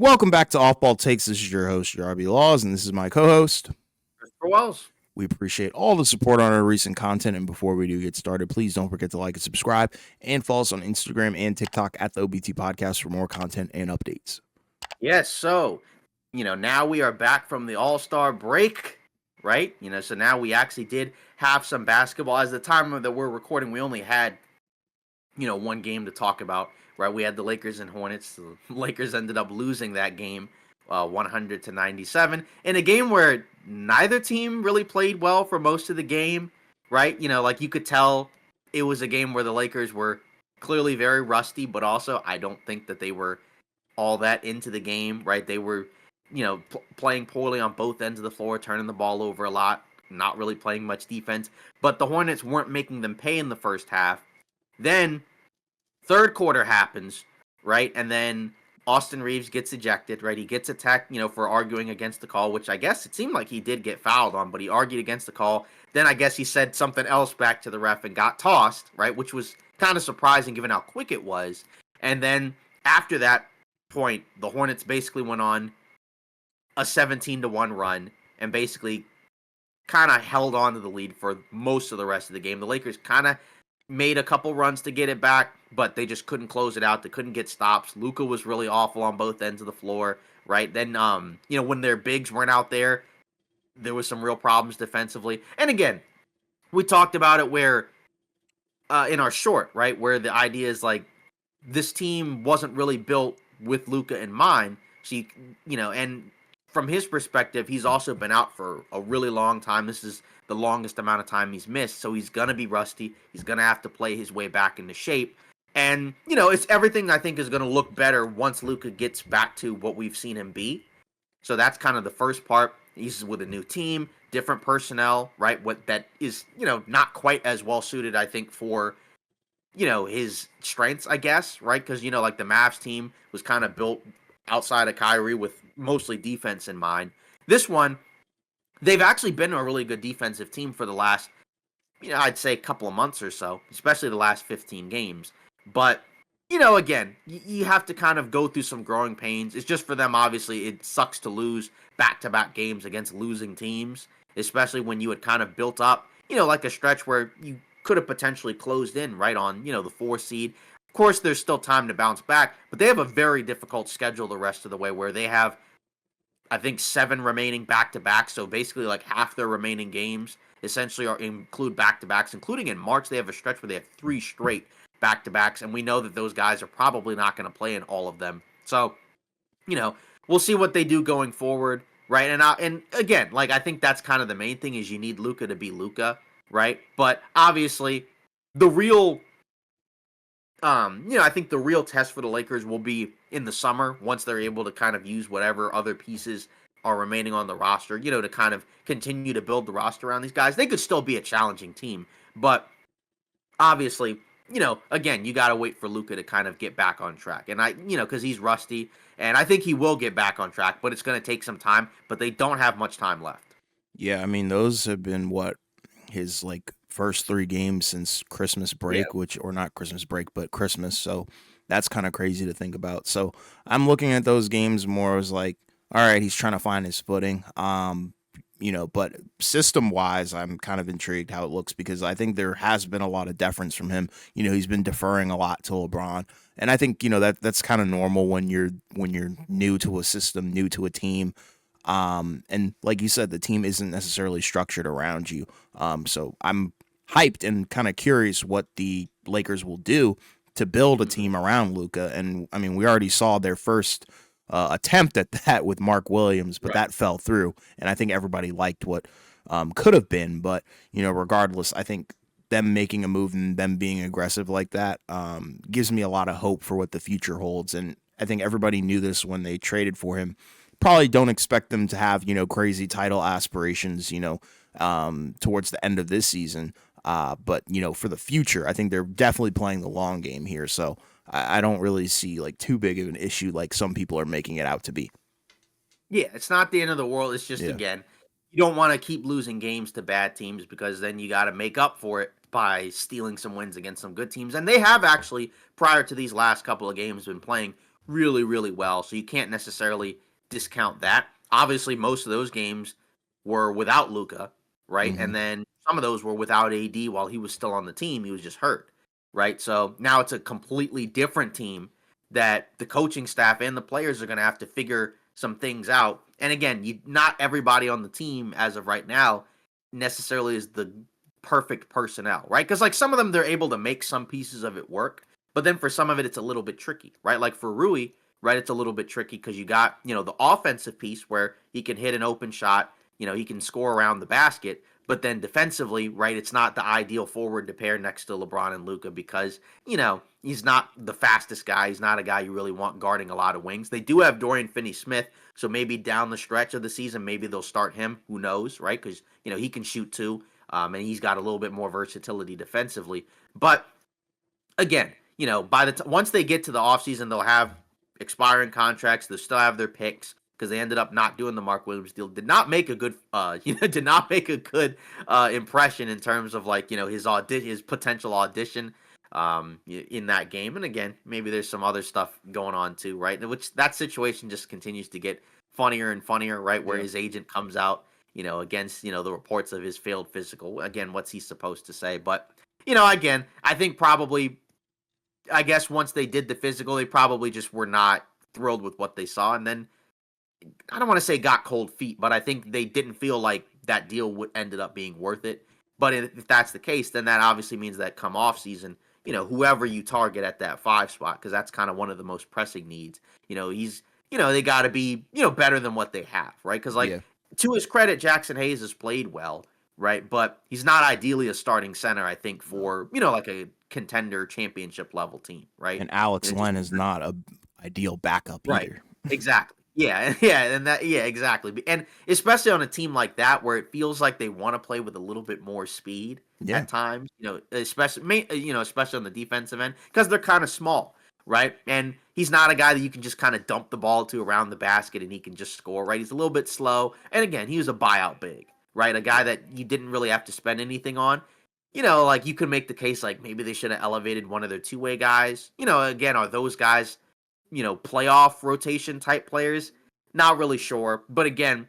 Welcome back to Off Ball Takes. This is your host, Jarby Laws, and this is my co-host. Christopher Wells. We appreciate all the support on our recent content. And before we do get started, please don't forget to like and subscribe and follow us on Instagram and TikTok at the OBT Podcast for more content and updates. Yes, so, now we are back from the All-Star break, right? So now we actually did have some basketball. As the time that we're recording, we only had, one game to talk about, right? We had the Lakers and Hornets. The Lakers ended up losing that game 100-97 in a game where neither team really played well for most of the game, right? Like you could tell it was a game where the Lakers were clearly very rusty, but also I don't think that they were all that into the game, right? They were, playing poorly on both ends of the floor, turning the ball over a lot, not really playing much defense. But the Hornets weren't making them pay in the first half. Then third quarter happens, right? And then Austin Reeves gets ejected, right? He gets attacked, for arguing against the call, which I guess it seemed like he did get fouled on, but he argued against the call. Then I guess he said something else back to the ref and got tossed, right? Which was kind of surprising given how quick it was. And then after that point, the Hornets basically went on a 17-1 run and basically kind of held on to the lead for most of the rest of the game. The Lakers kind of made a couple runs to get it back, but they just couldn't close it out. They couldn't get stops. Luka was really awful on both ends of the floor, right? Then, when their bigs weren't out there was some real problems defensively. And again, we talked about it where in our short, right, where the idea is like this team wasn't really built with Luka in mind. So, and from his perspective, he's also been out for a really long time. This is the longest amount of time he's missed. So he's going to be rusty. He's going to have to play his way back into shape. And, it's everything I think is going to look better once Luka gets back to what we've seen him be. So that's kind of the first part. He's with a new team, different personnel, right? What that is, not quite as well suited, I think, for his strengths, I guess, right? Because, like the Mavs team was kind of built outside of Kyrie with mostly defense in mind. This one, they've actually been a really good defensive team for the last, I'd say a couple of months or so, especially the last 15 games. But, again, you have to kind of go through some growing pains. It's just for them, obviously, it sucks to lose back-to-back games against losing teams, especially when you had kind of built up, like a stretch where you could have potentially closed in right on, the 4 seed. Of course, there's still time to bounce back, but they have a very difficult schedule the rest of the way where they have, I think, 7 remaining back-to-backs, so basically like half their remaining games essentially include back-to-backs, including in March. They have a stretch where they have 3 straight back-to-backs, and we know that those guys are probably not going to play in all of them. So, we'll see what they do going forward, right? And again, like I think that's kind of the main thing is you need Luka to be Luka, right? But obviously, the real, I think the real test for the Lakers will be in the summer once they're able to kind of use whatever other pieces are remaining on the roster, to kind of continue to build the roster around these guys. They could still be a challenging team, but obviously, again, you got to wait for Luka to kind of get back on track. And because he's rusty, and I think he will get back on track, but it's going to take some time, but they don't have much time left. Yeah, I mean, those have been his first 3 games since Christmas Yeah. break, or not Christmas break, but Christmas. So that's kind of crazy to think about. So I'm looking at those games more as like, all right, he's trying to find his footing. But system wise, I'm kind of intrigued how it looks because I think there has been a lot of deference from him. He's been deferring a lot to LeBron, and I think that's kind of normal when you're new to a system, new to a team. And like you said, the team isn't necessarily structured around you. So I'm hyped and kind of curious what the Lakers will do to build a team around Luka. And I mean, we already saw their first attempt at that with Mark Williams, but Right. that fell through. And I think everybody liked what could have been. But, regardless, I think them making a move and them being aggressive like that gives me a lot of hope for what the future holds. And I think everybody knew this when they traded for him. Probably don't expect them to have, crazy title aspirations, towards the end of this season. But, for the future, I think they're definitely playing the long game here. So I don't really see too big of an issue like some people are making it out to be. Yeah, it's not the end of the world. It's just, Yeah. again, you don't want to keep losing games to bad teams because then you got to make up for it by stealing some wins against some good teams. And they have actually, prior to these last couple of games, been playing really, really well. So you can't necessarily discount that. Obviously, most of those games were without Luca, right? Hmm. And then some of those were without AD while he was still on the team. He was just hurt, right? So now it's a completely different team that the coaching staff and the players are going to have to figure some things out. And again, not everybody on the team as of right now necessarily is the perfect personnel, right? Because like some of them, they're able to make some pieces of it work, but then for some of it, it's a little bit tricky, right? Like for Rui, right, it's a little bit tricky because you got, the offensive piece where he can hit an open shot, he can score around the basket, but then defensively, right, it's not the ideal forward to pair next to LeBron and Luca because, he's not the fastest guy. He's not a guy you really want guarding a lot of wings. They do have Dorian Finney-Smith, so maybe down the stretch of the season, maybe they'll start him. Who knows, right? Because, he can shoot too, and he's got a little bit more versatility defensively. But again, by the once they get to the offseason, they'll have expiring contracts. They'll still have their picks because they ended up not doing the Mark Williams deal. Did not make a good, did not make a good impression in terms of like his potential audition in that game. And again, maybe there's some other stuff going on too, right? Which that situation just continues to get funnier and funnier, right? Where Yeah. his agent comes out, against the reports of his failed physical. Again, what's he supposed to say? But again, I think probably I guess once they did the physical, they probably just were not thrilled with what they saw. And then I don't want to say got cold feet, but I think they didn't feel like that deal would ended up being worth it. But if that's the case, then that obviously means that come off season, whoever you target at that 5 spot, because that's kind of one of the most pressing needs. He's, they got to be, better than what they have, right? Because like Yeah. to his credit, Jackson Hayes has played well, right? But he's not ideally a starting center, I think, No. for like a contender championship level team, right? And Alex Just Len is not a ideal backup right. either. Exactly. Yeah, yeah, exactly. And especially on a team like that where it feels like they want to play with a little bit more speed Yeah. at times, especially on the defensive end because they're kind of small, right? And he's not a guy that you can just kind of dump the ball to around the basket and he can just score, right? He's a little bit slow. And again, he was a buyout big, right? A guy Yeah. that you didn't really have to spend anything on. Like you could make the case like maybe they should have elevated one of their two-way guys. Again, are those guys playoff rotation type players? Not really sure. But again,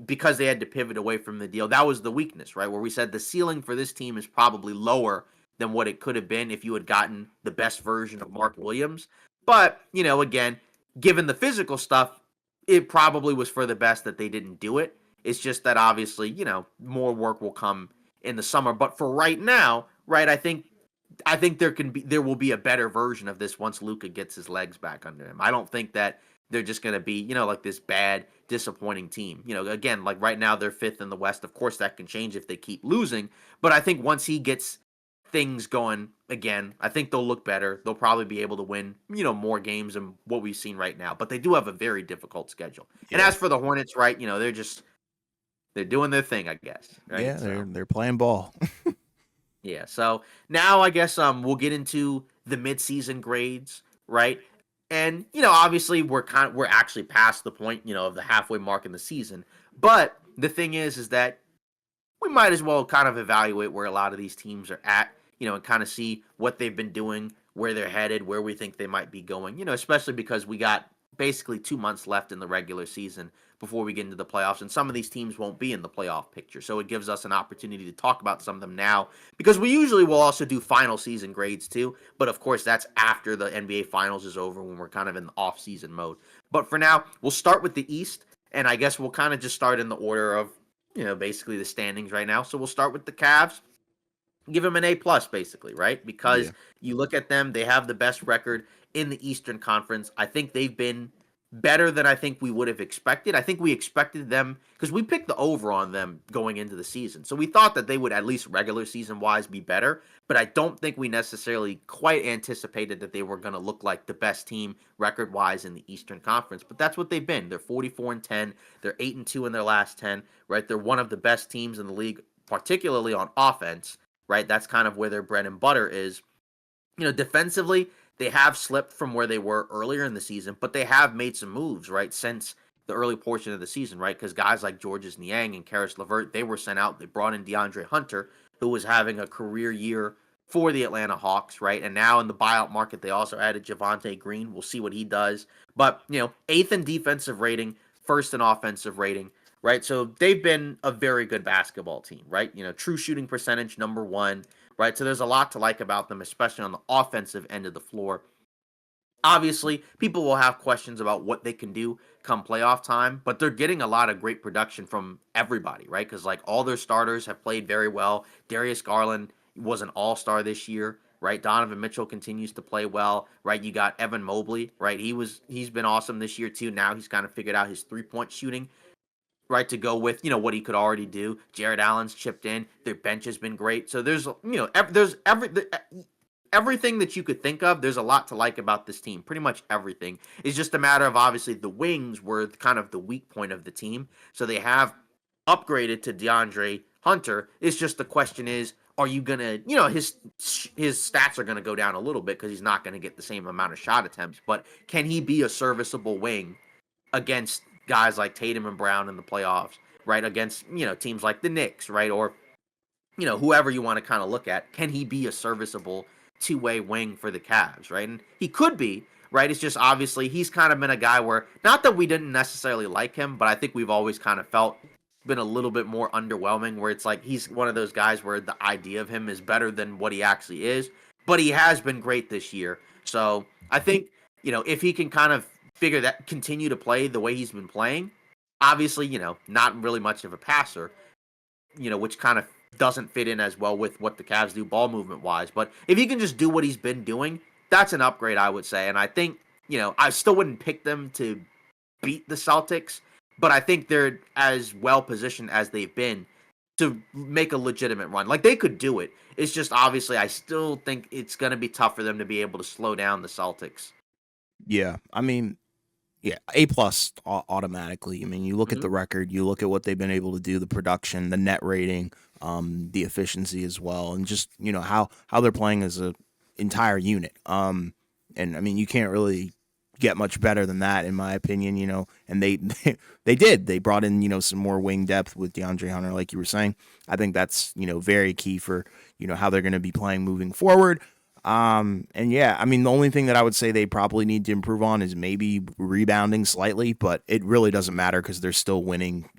because they had to pivot away from the deal, that was the weakness, right? Where we said the ceiling for this team is probably lower than what it could have been if you had gotten the best version of Mark Williams. But, again, given the physical stuff, it probably was for the best that they didn't do it. It's just that obviously, more work will come in the summer. But for right now, right, I think there will be a better version of this once Luka gets his legs back under him. I don't think that they're just going to be, like this bad, disappointing team. Again, like right now they're fifth in the West. Of course, that can change if they keep losing. But I think once he gets things going again, I think they'll look better. They'll probably be able to win, more games than what we've seen right now. But they do have a very difficult schedule. And Yeah. as for the Hornets, right, they're doing their thing, I guess, Yeah. right? They're So. they're playing ball. Yeah, so now I guess we'll get into the midseason grades, right? And obviously we're actually past the point, of the halfway mark in the season. But the thing is that we might as well kind of evaluate where a lot of these teams are at, and kind of see what they've been doing, where they're headed, where we think they might be going, especially because we got basically 2 months left in the regular season before we get into the playoffs. And some of these teams won't be in the playoff picture. So it gives us an opportunity to talk about some of them now because we usually will also do final season grades too. But of course, that's after the NBA Finals is over when we're kind of in the off season mode. But for now, we'll start with the East. And I guess we'll kind of just start in the order of basically the standings right now. So we'll start with the Cavs. Give them an A plus, basically, right? Yeah. Because you look at them, they have the best record in the Eastern Conference. I think they've been better than I think we would have expected. I think we expected them because we picked the over on them going into the season. So we thought that they would at least regular season wise be better, but I don't think we necessarily quite anticipated that they were going to look like the best team record wise in the Eastern Conference. But that's what they've been. They're 44-10. They're 8-2 in their last 10, right? They're one of the best teams in the league, particularly on offense, right? That's kind of where their bread and butter is. Defensively, they have slipped from where they were earlier in the season, but they have made some moves, right, since the early portion of the season, right? Because guys like Georges Niang and Karis LeVert, they were sent out. They brought in DeAndre Hunter, who was having a career year for the Atlanta Hawks, right? And now in the buyout market, they also added Javonte Green. We'll see what he does. But, eighth in defensive rating, first in offensive rating, right? So they've been a very good basketball team, right? True shooting percentage, number one, right? So there's a lot to like about them, especially on the offensive end of the floor. Obviously, people will have questions about what they can do come playoff time, but they're getting a lot of great production from everybody, right? Because like all their starters have played very well. Darius Garland was an all-star this year, right? Donovan Mitchell continues to play well, right? You got Evan Mobley, right? He's been awesome this year too. Now he's kind of figured out his three-point shooting, right, to go with what he could already do. Jared Allen's chipped in. Their bench has been great. So there's there's everything that you could think of. There's a lot to like about this team. Pretty much everything. It's just a matter of obviously the wings were kind of the weak point of the team. So they have upgraded to DeAndre Hunter. It's just the question is, are you gonna, his stats are gonna go down a little bit because he's not gonna get the same amount of shot attempts. But can he be a serviceable wing against guys like Tatum and Brown in the playoffs, right? Against teams like the Knicks, right? Or whoever you want to kind of look at, can he be a serviceable two-way wing for the Cavs, right? And he could be, right? It's just obviously he's kind of been a guy where, not that we didn't necessarily like him, but I think we've always kind of felt been a little bit more underwhelming, where it's like he's one of those guys where the idea of him is better than what he actually is, but he has been great this year. So I think, if he can kind of continue to play the way he's been playing, obviously, not really much of a passer, which kind of doesn't fit in as well with what the Cavs do ball movement wise. But if he can just do what he's been doing, that's an upgrade, I would say. And I think, I still wouldn't pick them to beat the Celtics, but I think they're as well positioned as they've been to make a legitimate run. Like they could do it. It's just obviously I still think it's going to be tough for them to be able to slow down the Celtics. Yeah, I mean, yeah, A plus automatically. I mean, you look at Mm-hmm. the record, you look at what they've been able to do, the production, the net rating, the efficiency as well, and just how they're playing as a entire unit. And I mean, you can't really get much better than that, in my opinion. And they did. They brought in some more wing depth with DeAndre Hunter, like you were saying. I think that's very key for how they're going to be playing moving forward. And yeah, I mean, the only thing that I would say they probably need to improve on is maybe rebounding slightly, but it really doesn't matter because they're still winning,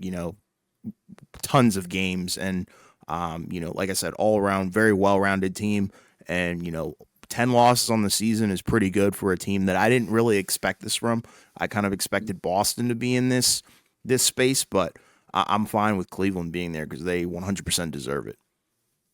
tons of games. And, like I said, all around, very well rounded team. And, 10 losses on the season is pretty good for a team that I didn't really expect this from. I kind of expected Boston to be in this space, but I'm fine with Cleveland being there because they 100% deserve it.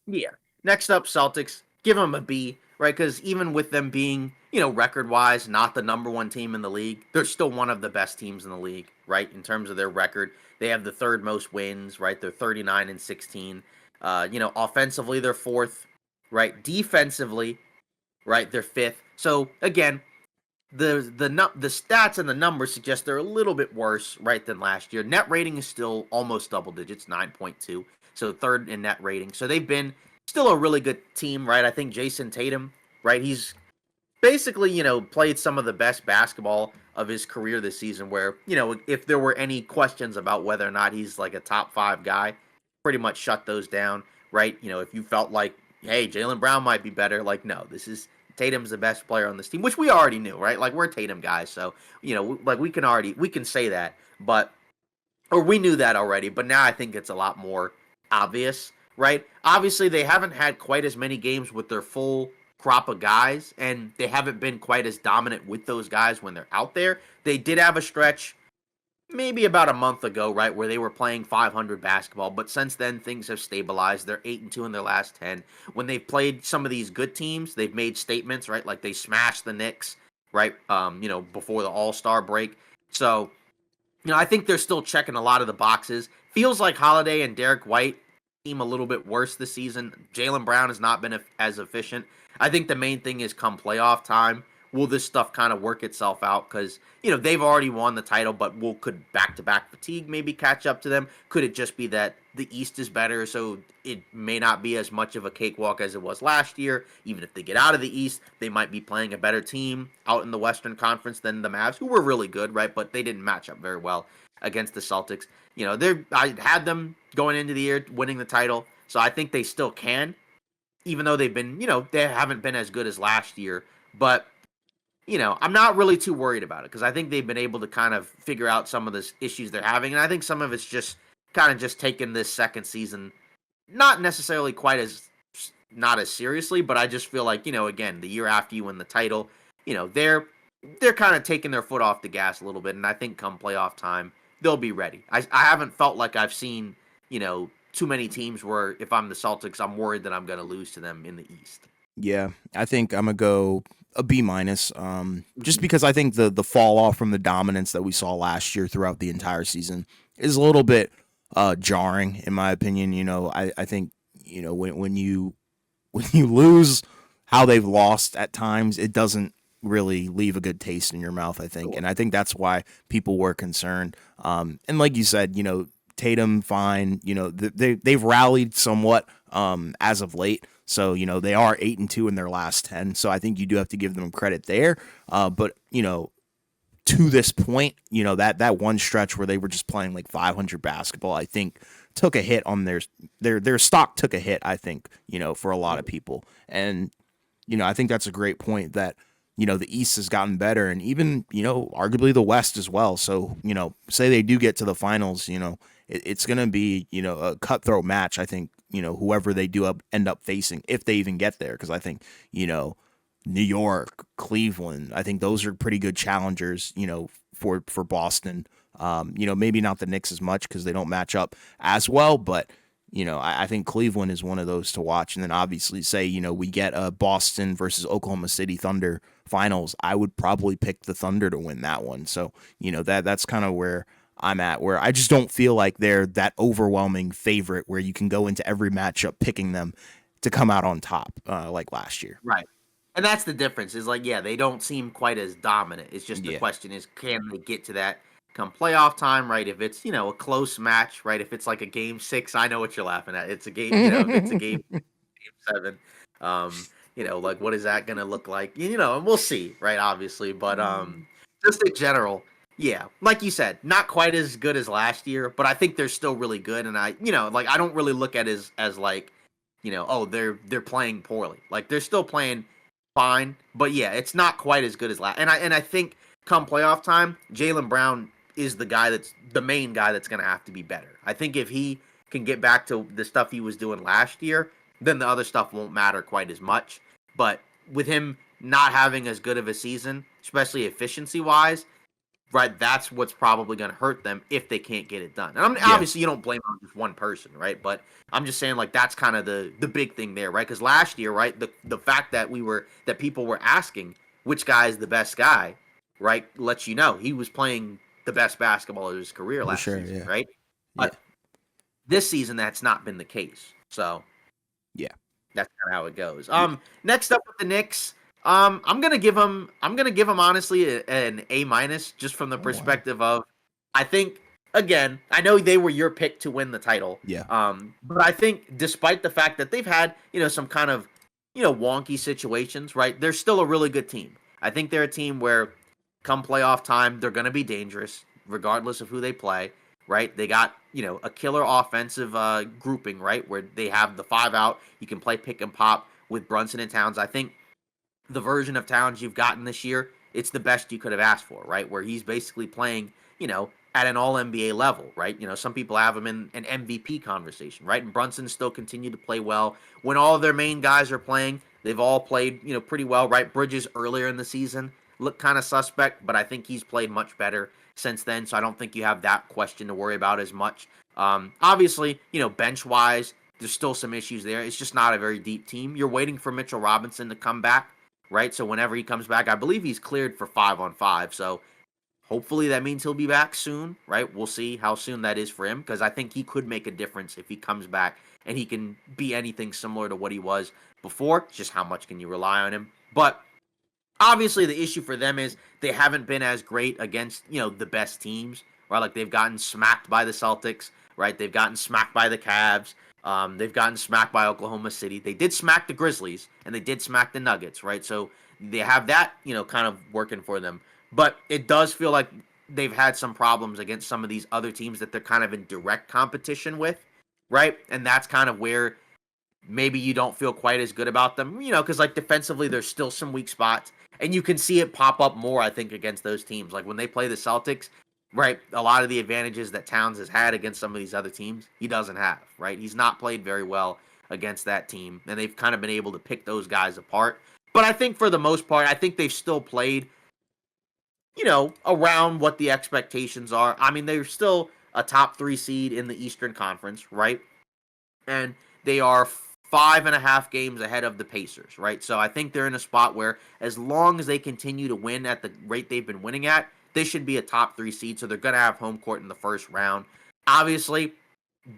Yeah. Next up, Celtics. Give them a B, right? Because even with them being, record wise, not the number one team in the league, they're still one of the best teams in the league, right? In terms of their record, they have the third most wins, right? They're 39-16. Offensively, they're fourth, right? Defensively, right? They're fifth. So again, the stats and the numbers suggest they're a little bit worse, right, than last year. Net rating is still almost double digits, 9.2. So third in net rating. So they've been still a really good team, right? I think Jason Tatum, right? He's basically, played some of the best basketball of his career this season, where, if there were any questions about whether or not he's like a top five guy, pretty much shut those down, right? If you felt like, hey, Jaylen Brown might be better, like, no, this is Tatum's the best player on this team, which we already knew, right? Like, we're Tatum guys, so, like, we can say that, but or we knew that already, but now I think it's a lot more obvious, right? Obviously, they haven't had quite as many games with their full crop of guys, and they haven't been quite as dominant with those guys when they're out there. They did have a stretch maybe about a month ago, right, where they were playing 500 basketball, but since then things have stabilized. They're 8-2 in their last 10. When they've played some of these good teams, they've made statements, right? Like they smashed the Knicks, right? Before the All-Star break. So, I think they're still checking a lot of the boxes. Feels like Holiday and Derek White seem a little bit worse this season. Jaylen Brown has not been as efficient. I think the main thing is come playoff time, will this stuff kind of work itself out? Because, they've already won the title, but could back-to-back fatigue maybe catch up to them? Could it just be that the East is better, so it may not be as much of a cakewalk as it was last year? Even if they get out of the East, they might be playing a better team out in the Western Conference than the Mavs, who were really good, right? But they didn't match up very well against the Celtics. I had them going into the year winning the title, so I think they still can. even though they've been, they haven't been as good as last year. But I'm not really too worried about it because I think they've been able to kind of figure out some of the issues they're having, and I think some of it's just kind of just taking this second season not necessarily quite as not as seriously, but I just feel like again the year after you win the title, they're kind of taking their foot off the gas a little bit, and I think come playoff time they'll be ready. I haven't felt like I've seen too many teams where if I'm the Celtics, I'm worried that I'm going to lose to them in the East. Yeah, I think I'm gonna go a B minus. Just Mhm. because I think the fall off from the dominance that we saw last year throughout the entire season is a little bit jarring, in my opinion. I think when you when you lose how they've lost at times, it doesn't really leave a good taste in your mouth, I think. Sure. And I think that's why people were concerned. And like you said, Tatum, fine. They've rallied somewhat as of late. So, they are 8-2 in their last 10. So I think you do have to give them credit there. But, to this point, that one stretch where they were just playing like 500 basketball, I think took a hit on their stock took a hit, I think, for a lot of people. And I think that's a great point that the East has gotten better, and even arguably the West as well. So say they do get to the finals, it's going to be a cutthroat match. I think whoever they do end up facing, if they even get there, because I think New York, Cleveland, I think those are pretty good challengers. For Boston. Maybe not the Knicks as much because they don't match up as well, but I think Cleveland is one of those to watch. And then obviously, say we get a Boston versus Oklahoma City Thunder finals, I would probably pick the Thunder to win that one. So that's kind of where I'm at, where I just don't feel like they're that overwhelming favorite where you can go into every matchup picking them to come out on top like last year. Right. And that's the difference. Is like, yeah, they don't seem quite as dominant. It's just the Yeah, question is, can they get to that come playoff time? Right. If it's a close match, right. If it's like a game 6, I know what you're laughing at. It's a game. If it's a game 7, like what is that gonna look like? And we'll see, right? Obviously, but just in general, yeah, like you said, not quite as good as last year, but I think they're still really good. And like I don't really look at it as like, oh, they're playing poorly. Like they're still playing fine, but yeah, it's not quite as good as last. And I think come playoff time, Jaylen Brown is the main guy that's gonna have to be better. I think if he can get back to the stuff he was doing last year, then the other stuff won't matter quite as much. But with him not having as good of a season, especially efficiency wise, right, that's what's probably going to hurt them if they can't get it done. And yeah, obviously, you don't blame it on just one person, right? But I'm just saying, like, that's kind of the big thing there, right? Because last year, right, the fact that people were asking which guy is the best guy, right, lets you know he was playing the best basketball of his career for last sure. season, Yeah, right? yeah, But this season, that's not been the case. So yeah, that's kind of how it goes. yeah. Next up with the Knicks, I'm gonna give him honestly an A minus just from the Oh wow. perspective of I think again I know they were your pick to win the title, Yeah, but I think despite the fact that they've had some kind of wonky situations, right? They're still a really good team. I think they're a team where come playoff time they're gonna be dangerous regardless of who they play, right? They got, a killer offensive grouping, right? Where they have the 5 out. You can play pick and pop with Brunson and Towns. I think the version of Towns you've gotten this year, it's the best you could have asked for, right? Where he's basically playing, at an all NBA level, right? Some people have him in an MVP conversation, right? And Brunson still continued to play well. When all of their main guys are playing, they've all played, pretty well, right? Bridges earlier in the season looked kind of suspect, but I think he's played much better since then. So I don't think you have that question to worry about as much. Obviously, bench wise, there's still some issues there. It's just not a very deep team. You're waiting for Mitchell Robinson to come back, right? So whenever he comes back, I believe he's cleared for 5-on-5. So hopefully that means he'll be back soon, right? We'll see how soon that is for him because I think he could make a difference if he comes back and he can be anything similar to what he was before. It's just how much can you rely on him? But obviously the issue for them is they haven't been as great against the best teams, right? Like they've gotten smacked by the Celtics, right? They've gotten smacked by the Cavs. They've gotten smacked by Oklahoma City. They did smack the Grizzlies and they did smack the Nuggets, right? So they have that kind of working for them. But it does feel like they've had some problems against some of these other teams that they're kind of in direct competition with, right? And that's kind of where maybe you don't feel quite as good about them, because like defensively, there's still some weak spots, and you can see it pop up more, I think, against those teams. Like when they play the Celtics, right? A lot of the advantages that Towns has had against some of these other teams, he doesn't have, right? He's not played very well against that team, and they've kind of been able to pick those guys apart. But I think for the most part, I think they've still played, around what the expectations are. I mean, they're still a top three seed in the Eastern Conference, right? And they are 5.5 games ahead of the Pacers, right? So I think they're in a spot where as long as they continue to win at the rate they've been winning at, they should be a top three seed. So they're going to have home court in the first round. Obviously,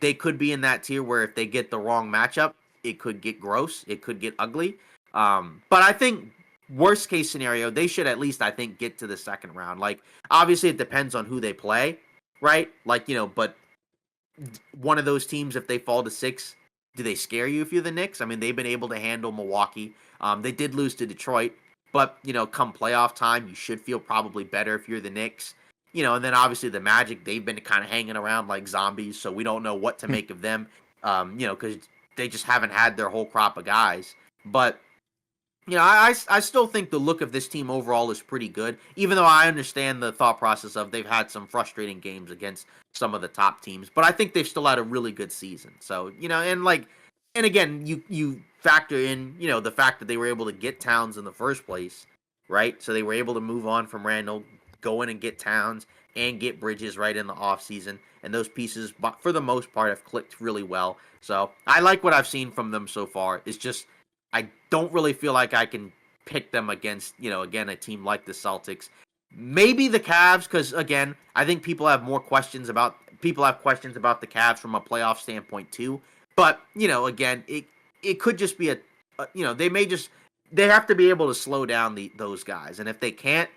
they could be in that tier where if they get the wrong matchup, it could get gross, it could get ugly. But I think worst case scenario, they should at least I think get to the second round. Like obviously it depends on who they play, right? Like but one of those teams, if they fall to six, do they scare you if you're the Knicks? I mean, they've been able to handle Milwaukee. They did lose to Detroit, but come playoff time, you should feel probably better if you're the Knicks. And then obviously the Magic, they've been kind of hanging around like zombies, so we don't know what to make of them. Because they just haven't had their whole crop of guys. But I still think the look of this team overall is pretty good, even though I understand the thought process of they've had some frustrating games against some of the top teams, but I think they've still had a really good season. So, and again, you factor in, the fact that they were able to get Towns in the first place, right? So they were able to move on from Randall, go in and get Towns and get Bridges right in the offseason. And those pieces, for the most part, have clicked really well. So I like what I've seen from them so far. It's just I don't really feel like I can pick them against, again, a team like the Celtics. Maybe the Cavs, because again, I think people have questions about the Cavs from a playoff standpoint too. But again, it could just be they have to be able to slow down those guys, and if they can't,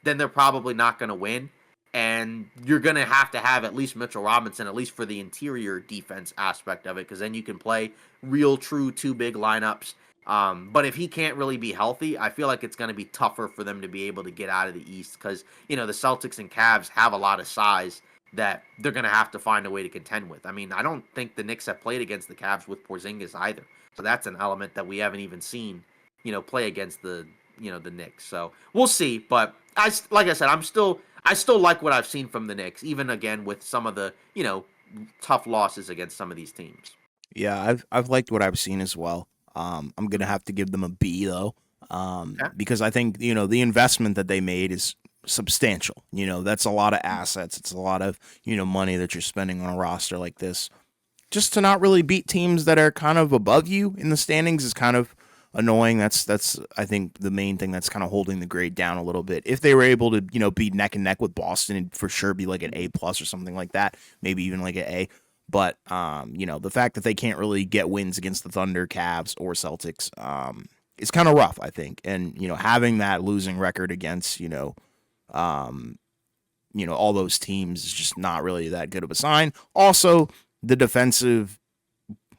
then they're probably not going to win. And you're going to have at least Mitchell Robinson, at least for the interior defense aspect of it, because then you can play real, true two big lineups. But if he can't really be healthy, I feel like it's going to be tougher for them to be able to get out of the East because, the Celtics and Cavs have a lot of size that they're going to have to find a way to contend with. I mean, I don't think the Knicks have played against the Cavs with Porzingis either. So that's an element that we haven't even seen, play against the Knicks. So we'll see. But like I said, I still like what I've seen from the Knicks, even again with some of the, tough losses against some of these teams. Yeah, I've liked what I've seen as well. I'm gonna have to give them a B though, Okay. because I think the investment that they made is substantial. That's a lot of assets. It's a lot of money that you're spending on a roster like this. Just to not really beat teams that are kind of above you in the standings is kind of annoying. That's I think the main thing that's kind of holding the grade down a little bit. If they were able to be neck and neck with Boston, and for sure be like an A plus or something like that, maybe even like an A. But the fact that they can't really get wins against the Thunder, Cavs, or Celtics, is kind of rough, I think. And having that losing record against um, all those teams is just not really that good of a sign. Also, the defensive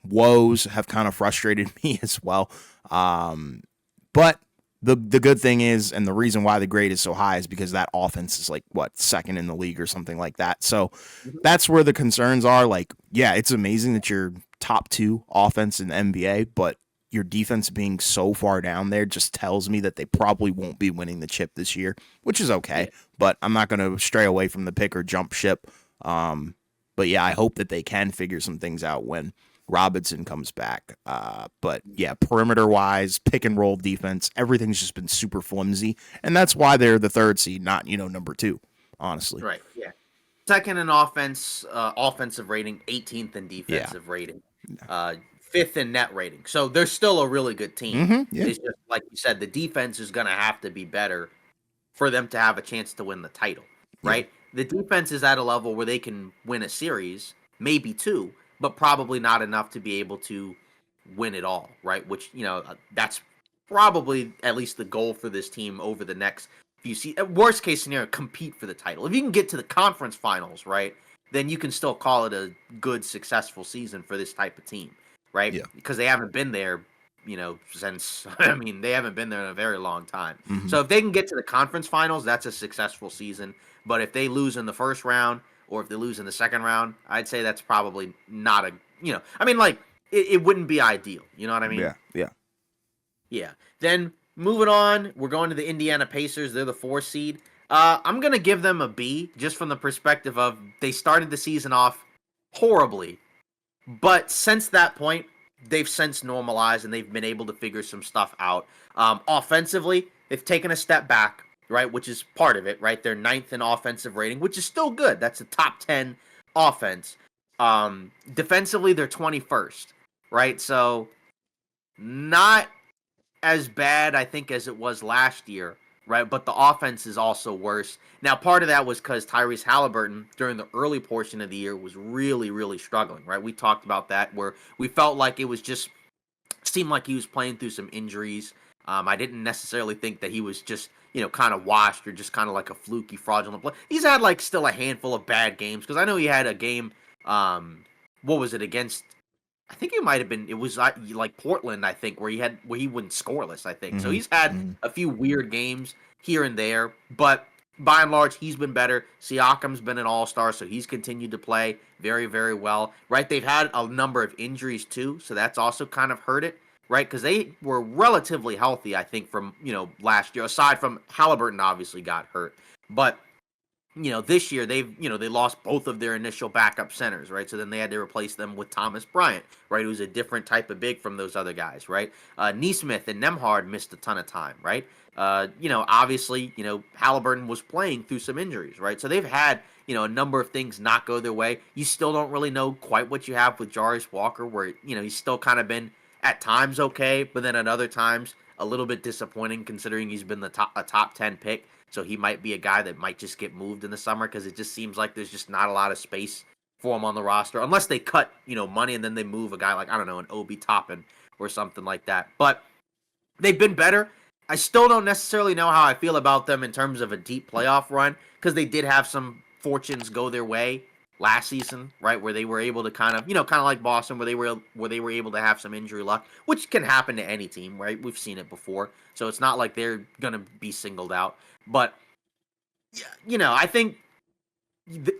woes have kind of frustrated me as well. But the good thing is, and the reason why the grade is so high is because that offense is like what, second in the league or something like that. So Mhm. that's where the concerns are. Like, yeah, it's amazing that you're top two offense in the NBA, but your defense being so far down there just tells me that they probably won't be winning the chip this year, which is okay. Yeah. But I'm not going to stray away from the pick or jump ship. But yeah, I hope that they can figure some things out when Robinson comes back. But yeah, perimeter wise, pick and roll defense, everything's just been super flimsy, and that's why they're the third seed, not number two. Honestly, Right. Yeah. Second in offensive rating, 18th in yeah, defensive rating, fifth in net rating. So they're still a really good team. yeah, It's just like you said, the defense is going to have to be better for them to have a chance to win the title, yeah, right? The defense is at a level where they can win a series, maybe two, but probably not enough to be able to win it all, right? Which, that's probably at least the goal for this team over the next few seasons. Worst case scenario, compete for the title. If you can get to the conference finals, right, then you can still call it a good, successful season for this type of team, right? yeah. Because they haven't been there, since, I mean, they haven't been there in a very long time. Mm-hmm. So if they can get to the conference finals, that's a successful season. But if they lose in the first round or if they lose in the second round, I'd say that's probably not I mean, like it wouldn't be ideal. You know what I mean? Yeah, yeah. Yeah. Then moving on, we're going to the Indiana Pacers. They're the 4 seed. I'm gonna give them a B just from the perspective of they started the season off horribly, but since that point, they've since normalized and they've been able to figure some stuff out. Offensively, they've taken a step back, right, which is part of it, right? They're ninth in offensive rating, which is still good. That's a top 10 offense. Defensively, they're 21st, right? So not as bad, I think, as it was last year, right? But the offense is also worse. Now, part of that was because Tyrese Halliburton, during the early portion of the year, was really, really struggling, right? We talked about that where we felt like it was just seemed like he was playing through some injuries. I didn't necessarily think that he was just, kind of washed or just kind of like a fluky, fraudulent play. He's had like still a handful of bad games because I know he had a game. What was it against? I think it might have been. It was like Portland, I think, where he went scoreless. I think so. Hmm. He's had Hmm. a few weird games here and there, but by and large, he's been better. Siakam's been an all-star, so he's continued to play very, very well. Right? They've had a number of injuries too, so that's also kind of hurt it. Right? Because they were relatively healthy, I think, from last year. Aside from Halliburton, obviously got hurt, but this year they lost both of their initial backup centers, right? So then they had to replace them with Thomas Bryant, right? Who's a different type of big from those other guys, right? Neesmith and Nemhard missed a ton of time, right? Obviously, Halliburton was playing through some injuries, right? So they've had, a number of things not go their way. You still don't really know quite what you have with Jarius Walker, where, he's still kind of been at times okay, but then at other times a little bit disappointing considering he's been a top 10 pick. So he might be a guy that might just get moved in the summer because it just seems like there's just not a lot of space for him on the roster unless they cut, money and then they move a guy like, I don't know, an Obi Toppin or something like that. But they've been better. I still don't necessarily know how I feel about them in terms of a deep playoff run because they did have some fortunes go their way last season, right, where they were able to kind of like Boston, where they were able to have some injury luck, which can happen to any team, right? We've seen it before, so it's not like they're gonna be singled out. But I think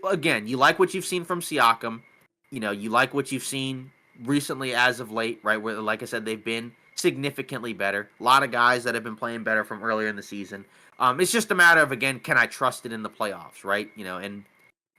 again, you like what you've seen from Siakam. You like what you've seen recently as of late, right? Where, like I said, they've been significantly better. A lot of guys that have been playing better from earlier in the season. It's just a matter of, again, can I trust it in the playoffs, right? And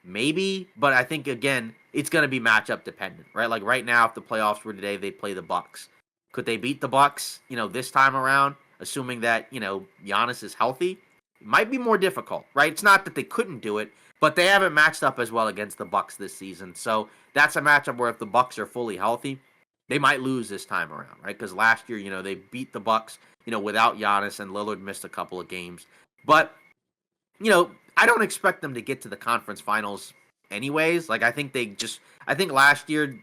maybe, but I think again, it's going to be matchup dependent, right? Like right now, if the playoffs were today, they play the Bucks. Could they beat the Bucks? This time around, assuming that Giannis is healthy, it might be more difficult, right? It's not that they couldn't do it, but they haven't matched up as well against the Bucks this season. So that's a matchup where if the Bucks are fully healthy, they might lose this time around, right? Because last year, they beat the Bucks, without Giannis, and Lillard missed a couple of games. But I don't expect them to get to the conference finals anyways. Like I think last year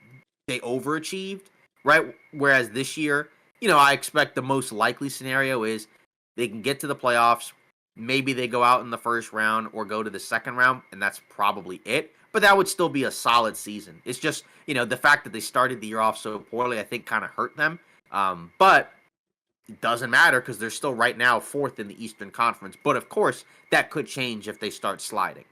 they overachieved, right? Whereas this year, I expect the most likely scenario is they can get to the playoffs. Maybe they go out in the first round or go to the second round, and that's probably it. But that would still be a solid season. It's just, the fact that they started the year off so poorly, I think kind of hurt them. But it doesn't matter because they're still right now fourth in the Eastern Conference. But of course, that could change if they start sliding.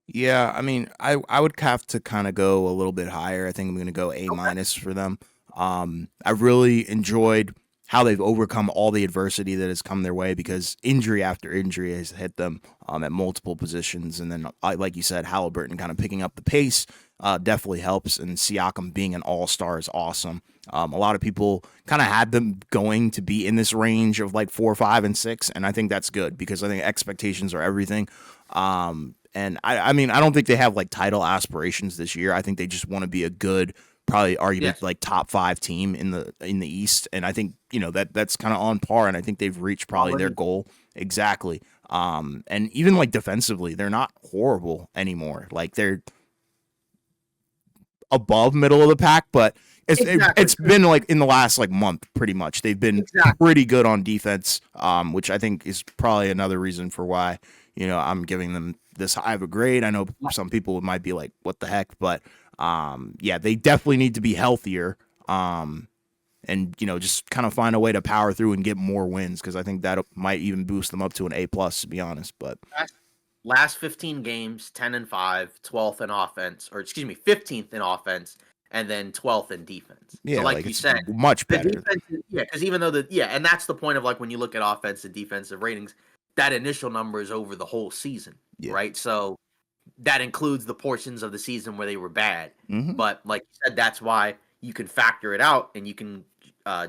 Yeah, I mean, I would have to kind of go a little bit higher. I think I'm going to go A Okay. minus for them. I really enjoyed how they've overcome all the adversity that has come their way because injury after injury has hit them at multiple positions, and then like you said, Halliburton kind of picking up the pace definitely helps, and Siakam being an all star is awesome. A lot of people kind of had them going to be in this range of like 4, 5, and 6, and I think that's good because I think expectations are everything. And I mean, I don't think they have like title aspirations this year. I think they just want to be a good, probably arguably Yes. like top 5 team in the East. And I think that's kind of on par. And I think they've reached probably their Already. goal exactly. And even like defensively, they're not horrible anymore. Like they're above middle of the pack, but Exactly. it's been like in the last like month pretty much they've been Exactly. pretty good on defense, which I think is probably another reason for why I'm giving them this high of a grade. I know some people might be like, what the heck, but yeah, they definitely need to be healthier, and just kind of find a way to power through and get more wins because I think that might even boost them up to an A plus, to be honest. But Last 15 games, 10-5, 12th in offense, or excuse me, 15th in offense, and then 12th in defense. So Yeah, like like you it's said, much the better. defense, yeah, because even though and that's the point of like when you look at offensive defensive ratings, that initial number is over the whole season, Yeah. right? So that includes the portions of the season where they were bad. Hmm. But like you said, that's why you can factor it out and you can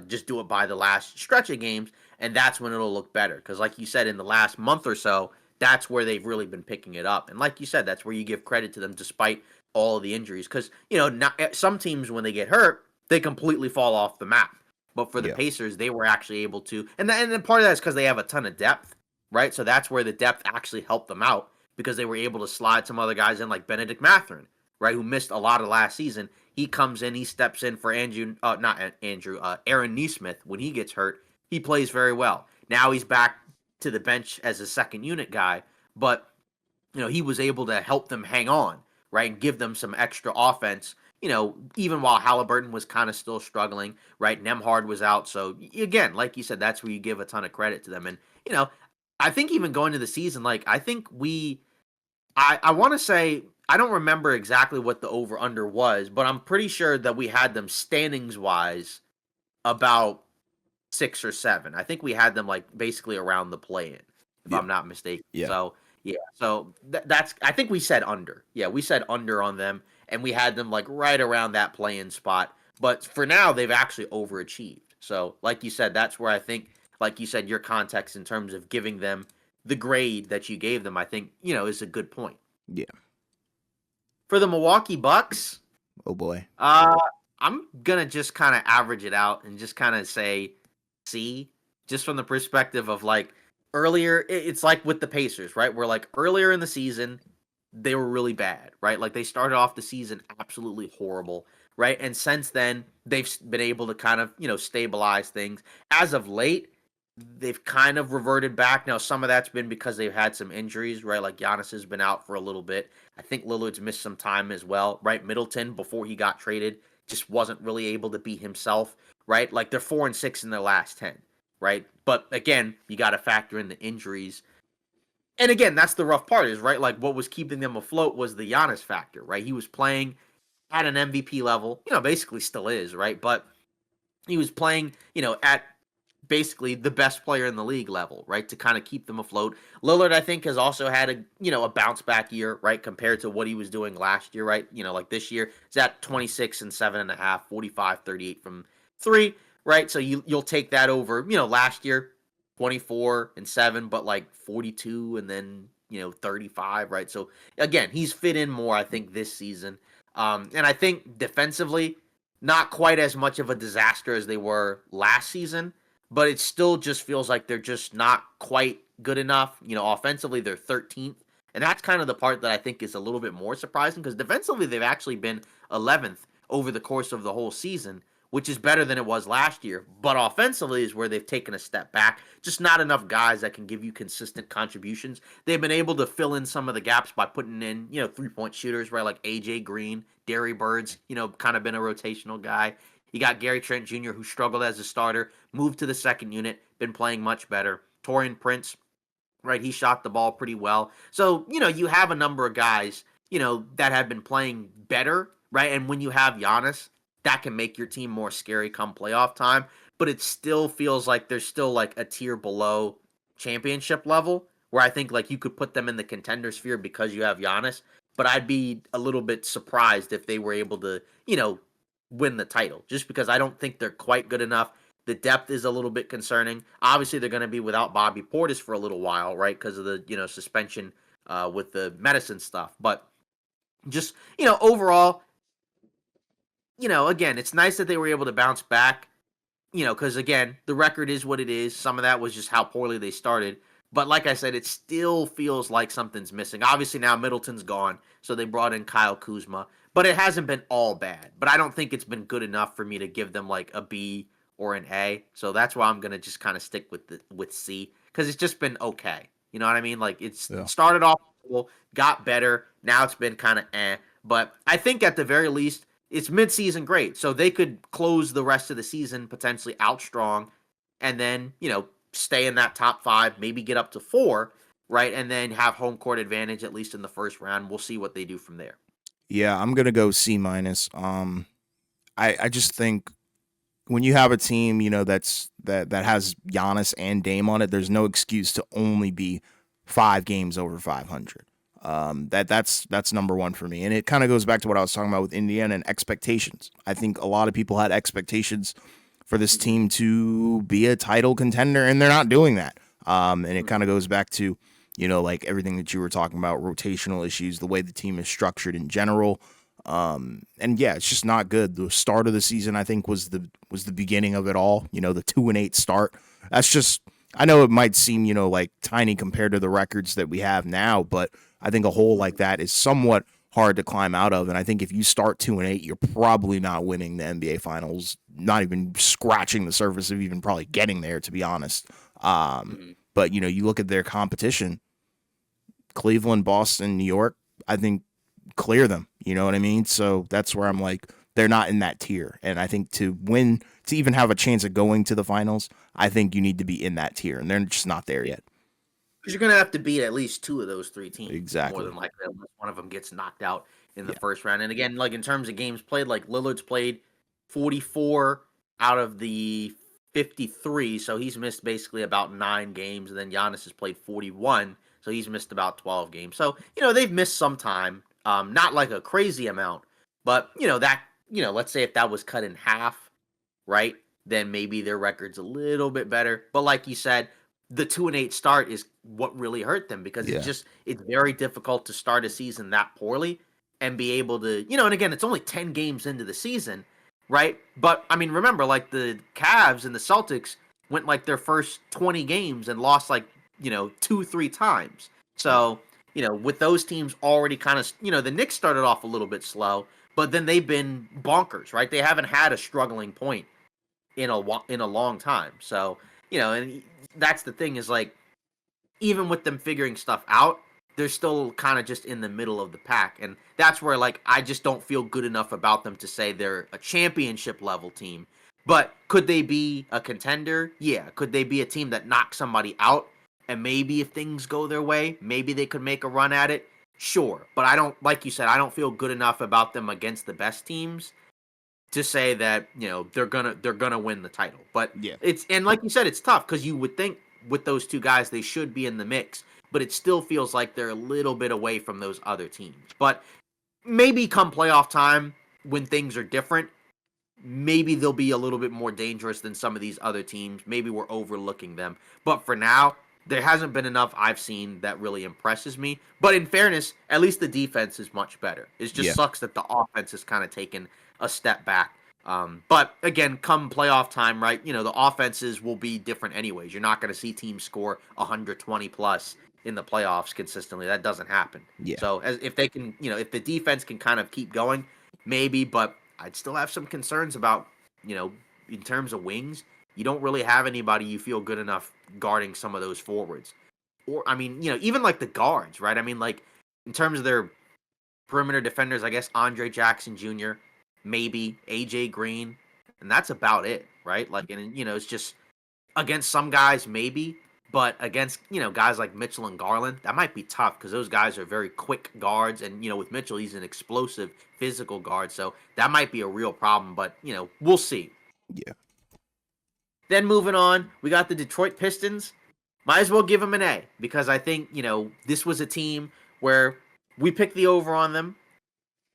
just do it by the last stretch of games, and that's when it'll look better. Because like you said, in the last month or so, that's where they've really been picking it up. And like you said, that's where you give credit to them despite all of the injuries. Because not, some teams when they get hurt, they completely fall off the map. But for the Yeah. Pacers, they were actually able to, and then part of that is because they have a ton of depth, right? So that's where the depth actually helped them out because they were able to slide some other guys in like Benedict Mathurin, right, who missed a lot of last season. He comes in, he steps in for Aaron Neesmith when he gets hurt. He plays very well. Now he's back to the bench as a second unit guy, but he was able to help them hang on, right, and give them some extra offense. Even while Halliburton was kind of still struggling, right? Nemhard was out, so again, like you said, that's where you give a ton of credit to them. And I think even going to the season, like I think I want to say I don't remember exactly what the over under was, but I'm pretty sure that we had them standings wise about 6 or 7. I think we had them like basically around the play in, if Yeah. I'm not mistaken. Yeah. So yeah, so that's I think we said under. Yeah, we said under on them, and we had them like right around that play in spot. But for now, they've actually overachieved. So like you said, that's where I think, like you said, your context in terms of giving them the grade that you gave them, I think is a good point. Yeah. For the Milwaukee Bucks, Oh boy. uh, I'm gonna just kind of average it out and just kind of say C, just from the perspective of like earlier. It's like with the Pacers, right? Where like earlier in the season they were really bad, right? Like they started off the season absolutely horrible, right? And since then they've been able to kind of stabilize things. As of late, they've kind of reverted back. Now some of that's been because they've had some injuries, right? Like Giannis has been out for a little bit. I think Lillard's missed some time as well, right? Middleton, before he got traded, just wasn't really able to be himself, right? Like they're 4-6 in their last 10, right? But again, you got to factor in the injuries. And again, that's the rough part, is right. Like what was keeping them afloat was the Giannis factor, right? He was playing at an MVP level, basically still is, right? But he was playing, at basically the best player in the league level, right? To kind of keep them afloat. Lillard, I think, has also had a bounce back year, right? Compared to what he was doing last year, right? Like this year, he's at 26 and 7.5, 45, 38 from three, right? So you'll take that over, last year, 24 and 7, but like 42 and then, 35, right? So again, he's fit in more, I think, this season. And I think defensively, not quite as much of a disaster as they were last season, but it still just feels like they're just not quite good enough. Offensively, they're 13th. And that's kind of the part that I think is a little bit more surprising, because defensively, they've actually been 11th over the course of the whole season, which is better than it was last year. But offensively is where they've taken a step back. Just not enough guys that can give you consistent contributions. They've been able to fill in some of the gaps by putting in, 3-point shooters, right? Like AJ Green, Derry Birds, kind of been a rotational guy. You got Gary Trent Jr., who struggled as a starter, moved to the second unit, been playing much better. Torian Prince, right? He shot the ball pretty well. So, you have a number of guys, that have been playing better, right? And when you have Giannis, that can make your team more scary come playoff time. But it still feels like there's still like a tier below championship level, where I think like you could put them in the contender sphere because you have Giannis. But I'd be a little bit surprised if they were able to, win the title, just because I don't think they're quite good enough. The depth is a little bit concerning. Obviously, they're going to be without Bobby Portis for a little while, right? Because of the suspension with the medicine stuff. But just overall, again, it's nice that they were able to bounce back. Because again, the record is what it is. Some of that was just how poorly they started. But like I said, it still feels like something's missing. Obviously, now Middleton's gone, so they brought in Kyle Kuzma. But it hasn't been all bad. But I don't think it's been good enough for me to give them like a B or an A. So that's why I'm gonna just kind of stick with C, because it's just been okay. You know what I mean? Like it's Yeah. started off cool, got better. Now it's been kind of eh. But I think at the very least, it's midseason great. So they could close the rest of the season potentially out strong, and then, stay in that top 5, maybe get up to 4, right? And then have home court advantage at least in the first round. We'll see what they do from there. Yeah, I'm gonna go C minus. I just think when you have a team, that has Giannis and Dame on it, there's no excuse to only be 5 games over 500. That's number one for me, and it kind of goes back to what I was talking about with Indiana and expectations. I think a lot of people had expectations for this Mm-hmm. team to be a title contender, and they're not doing that. And it kind of goes back to like everything that you were talking about, rotational issues, the way the team is structured in general. And yeah, it's just not good. The start of the season, I think, was the beginning of it all. The 2-8 start. That's just, I know it might seem like tiny compared to the records that we have now, but I think a hole like Mm-hmm. that is somewhat hard to climb out of. And I think if you start 2-8, you're probably not winning the NBA Finals, not even scratching the surface of even probably getting there, to be honest. Mm-hmm. But you look at their competition, Cleveland, Boston, New York. I think clear them. You know what I mean? So that's where I'm like, they're not in that tier. And I think to win, to even have a chance of going to the finals, I think you need to be in that tier, and they're just not there yet. Because you're going to have to beat at least two of those three teams, more Exactly. than likely, unless one of them gets knocked out in the Yeah. first round. And again, like in terms of games played, like Lillard's played 44 out of the 53, so he's missed basically about 9 games. And then Giannis has played 41, so he's missed about 12 games. So, they've missed some time, not like a crazy amount, but, let's say if that was cut in half, right? Then maybe their record's a little bit better. But like you said, the 2-8 start is what really hurt them because Yeah. it's very difficult to start a season that poorly and be able to, and again, it's only 10 games into the season, right? But I mean, remember, like the Cavs and the Celtics went like their first 20 games and lost like, 2, 3 times. Yeah. So, with those teams already kind of, the Knicks started off a little bit slow, but then they've been bonkers, right? They haven't had a struggling point in a long time. So, and that's the thing is like even with them figuring stuff out, they're still kind of just in the middle of the pack. And that's where like I just don't feel good enough about them to say they're a championship level team. But could they be a contender? Yeah. Could they be a team that knocks somebody out? And maybe if things go their way, maybe they could make a run at it. Sure. But I don't, like you said, I don't feel good enough about them against the best teams to say that they're gonna win the title. But Yeah. it's and like you said, it's tough because you would think with those two guys they should be in the mix, but it still feels like they're a little bit away from those other teams. But maybe come playoff time when things are different, maybe they'll be a little bit more dangerous than some of these other teams. Maybe we're overlooking them. But for now, there hasn't been enough I've seen that really impresses me. But in fairness, at least the defense is much better. It just Yeah. sucks that the offense has kind of taken a step back. But again, come playoff time, right? The offenses will be different anyways. You're not going to see teams score 120 plus in the playoffs consistently. That doesn't happen. Yeah. So if they can, if the defense can kind of keep going, maybe. But I'd still have some concerns about, you know, in terms of wings, you don't really have anybody you feel good enough guarding some of those forwards. Or, I mean, even like the guards, right? I mean, like in terms of their perimeter defenders, I guess Andre Jackson Jr., maybe AJ Green, and that's about it, right? Like, and it's just against some guys, maybe, but against guys like Mitchell and Garland, that might be tough because those guys are very quick guards, and with Mitchell, he's an explosive physical guard, so that might be a real problem. But we'll see. Yeah. Then moving on, we got the Detroit Pistons. Might as well give them an A because I think this was a team where we picked the over on them.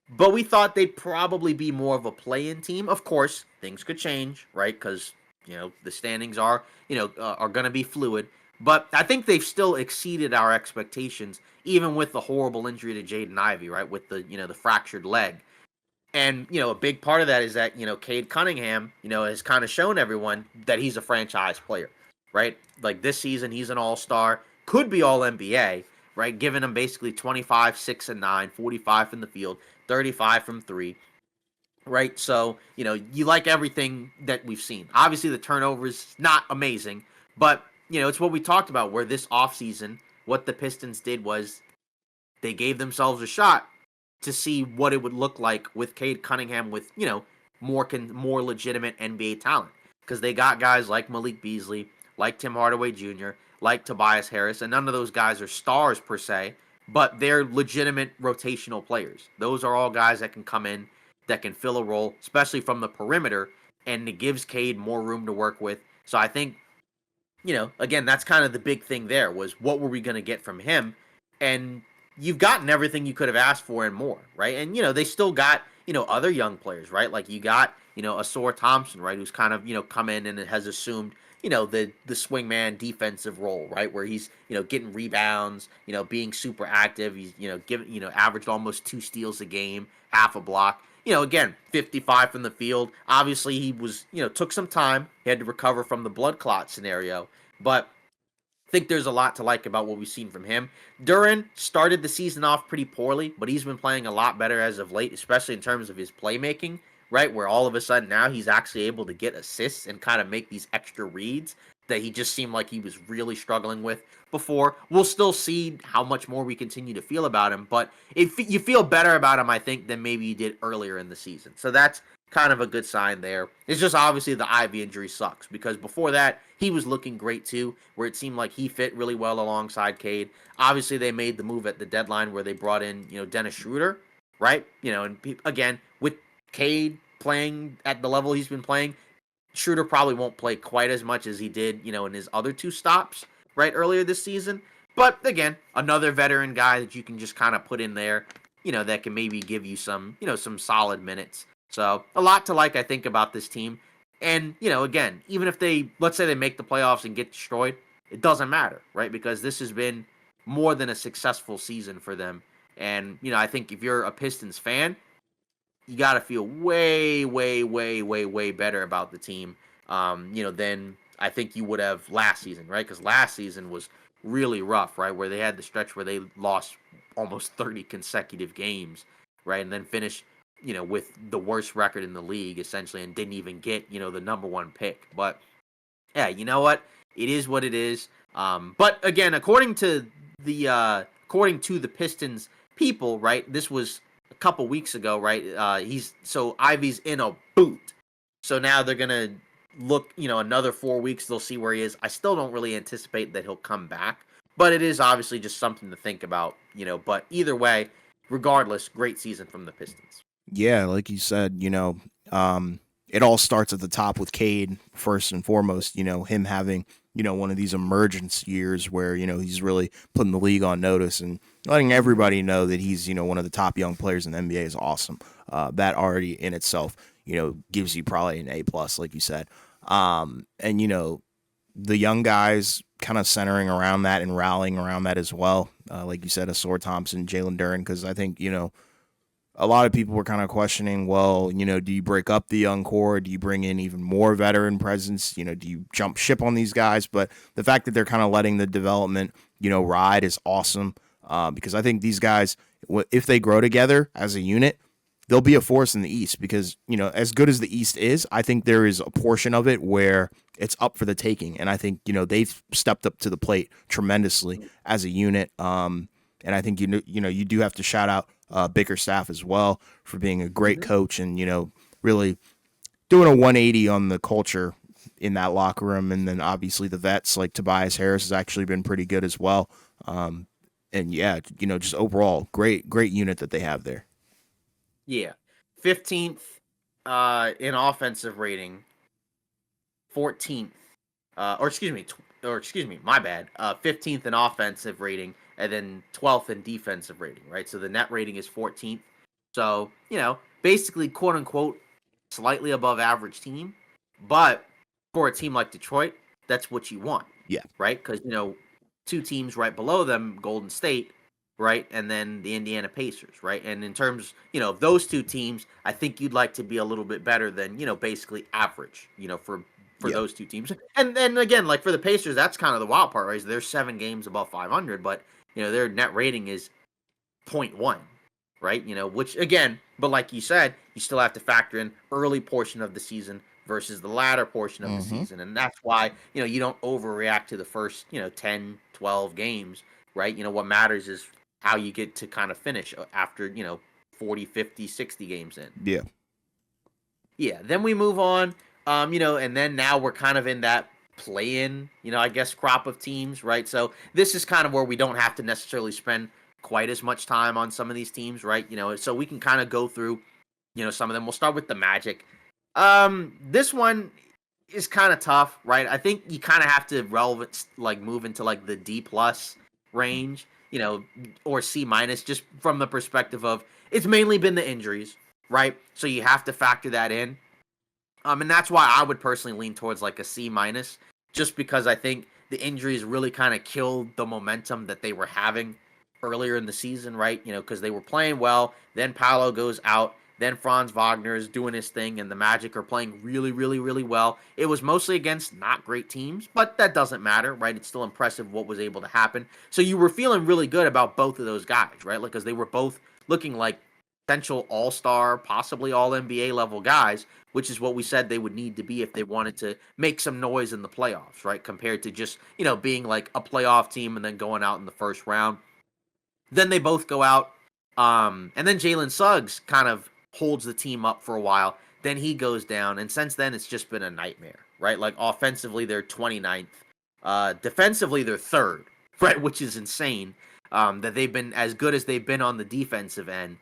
But we thought they'd probably be more of a play-in team. Of course, things could change, right? Because the standings are going to be fluid. But I think they've still exceeded our expectations, even with the horrible injury to Jaden Ivey, right? With the fractured leg. And a big part of that is that Cade Cunningham, has kind of shown everyone that he's a franchise player, right? Like this season, he's an all-star, could be all NBA, right? Giving him basically 25, 6 and 9, 45 from the field, 35 from 3, right? So, you like everything that we've seen. Obviously the turnovers not amazing, but it's what we talked about where this offseason, what the Pistons did was they gave themselves a shot to see what it would look like with Cade Cunningham with, more legitimate NBA talent. Because they got guys like Malik Beasley, like Tim Hardaway Jr., like Tobias Harris, and none of those guys are stars per se, but they're legitimate rotational players. Those are all guys that can come in that can fill a role, especially from the perimeter, and it gives Cade more room to work with. So I think, again, that's kind of the big thing there was what were we going to get from him? And you've gotten everything you could have asked for and more, right? And, they still got, other young players, right? Like you got, Asor Thompson, right? Who's kind of, come in and has assumed, the swingman defensive role, right? Where he's, getting rebounds, being super active. He's, giving, averaged almost 2 steals a game, half a block. Again, 55 from the field. Obviously, he was, took some time. He had to recover from the blood clot scenario. But I think there's a lot to like about what we've seen from him. Duran started the season off pretty poorly, but he's been playing a lot better as of late, especially in terms of his playmaking, right? Where all of a sudden now he's actually able to get assists and kind of make these extra reads that he just seemed like he was really struggling with before. We'll still see how much more we continue to feel about him, but you feel better about him, I think, than maybe you did earlier in the season. So that's kind of a good sign there. It's just obviously the Ivy injury sucks because before that, he was looking great too, where it seemed like he fit really well alongside Cade. Obviously, they made the move at the deadline where they brought in, Dennis Schroeder, right? And again, with Cade playing at the level he's been playing, Schroeder probably won't play quite as much as he did, in his other 2 stops, right, earlier this season. But again, another veteran guy that you can just kind of put in there, that can maybe give you some, some solid minutes. So a lot to like, I think, about this team. And, again, even if let's say they make the playoffs and get destroyed, it doesn't matter, right? Because this has been more than a successful season for them. And, I think if you're a Pistons fan, you got to feel way, way, way, way, way better about the team, than I think you would have last season, right? Because last season was really rough, right? Where they had the stretch where they lost almost 30 consecutive games, right? And then finished, with the worst record in the league, essentially, and didn't even get, the number one pick. But yeah, you know what? It is what it is. But again, according to the Pistons people, right? This was a couple weeks ago, right? Ivy's in a boot, so now they're gonna look. Another 4 weeks, they'll see where he is. I still don't really anticipate that he'll come back, but it is obviously just something to think about. But either way, regardless, great season from the Pistons. Yeah, like you said, it all starts at the top with Cade first and foremost. Him having one of these emergence years where he's really putting the league on notice and letting everybody know that he's one of the top young players in the NBA is awesome. That already in itself gives you probably an A+, like you said. And the young guys kind of centering around that and rallying around that as well. Like you said, Asor Thompson, Jalen Duren, because I think a lot of people were kind of questioning, well, do you break up the young core? Do you bring in even more veteran presence? Do you jump ship on these guys? But the fact that they're kind of letting the development, ride is awesome because I think these guys, if they grow together as a unit, they'll be a force in the East because, as good as the East is, I think there is a portion of it where it's up for the taking. And I think, they've stepped up to the plate tremendously as a unit. And I think you do have to shout out Bickerstaff as well for being a great Mm-hmm. coach and really doing a 180 on the culture in that locker room. And then obviously the vets like Tobias Harris has actually been pretty good as well. And yeah, just overall great unit that they have there. Yeah, 15th in offensive rating, 14th, my bad. 15th in offensive rating, and then 12th in defensive rating, right? So the net rating is 14th. So, basically, quote unquote, slightly above average team. But for a team like Detroit, that's what you want, Yeah. right? Because, 2 teams right below them, Golden State, right? And then the Indiana Pacers, right? And in terms, of those 2 teams, I think you'd like to be a little bit better than, basically average, for Yeah. those 2 teams. And then again, like for the Pacers, that's kind of the wild part, right? They're 7 games above 500, but their net rating is .1, right? Which again, but like you said, you still have to factor in early portion of the season versus the latter portion of the Mm-hmm. season. And that's why, you don't overreact to the first, 10, 12 games, right? What matters is how you get to kind of finish after, 40, 50, 60 games in. Yeah. Yeah, then we move on. And then now we're kind of in that play-in, I guess crop of teams, right? So this is kind of where we don't have to necessarily spend quite as much time on some of these teams, right? So we can kind of go through some of them. We'll start with the Magic. This one is kind of tough, right? I think you kind of have to relevant like move into like the D plus range, or C minus, just from the perspective of it's mainly been the injuries, right? So you have to factor that in. And that's why I would personally lean towards like a C minus, just because I think the injuries really kind of killed the momentum that they were having earlier in the season, right? Because they were playing well. Then Paolo goes out. Then Franz Wagner is doing his thing, and the Magic are playing really, really, really well. It was mostly against not great teams, but that doesn't matter, right? It's still impressive what was able to happen. So you were feeling really good about both of those guys, right? Like, because they were both looking like potential all-star, possibly all NBA level guys, which is what we said they would need to be if they wanted to make some noise in the playoffs, right? Compared to just, being like a playoff team and then going out in the first round. Then they both go out. And then Jalen Suggs kind of holds the team up for a while. Then he goes down. And since then, it's just been a nightmare, right? Like offensively, they're 29th. Defensively, they're third, right? Which is insane. That they've been as good as they've been on the defensive end,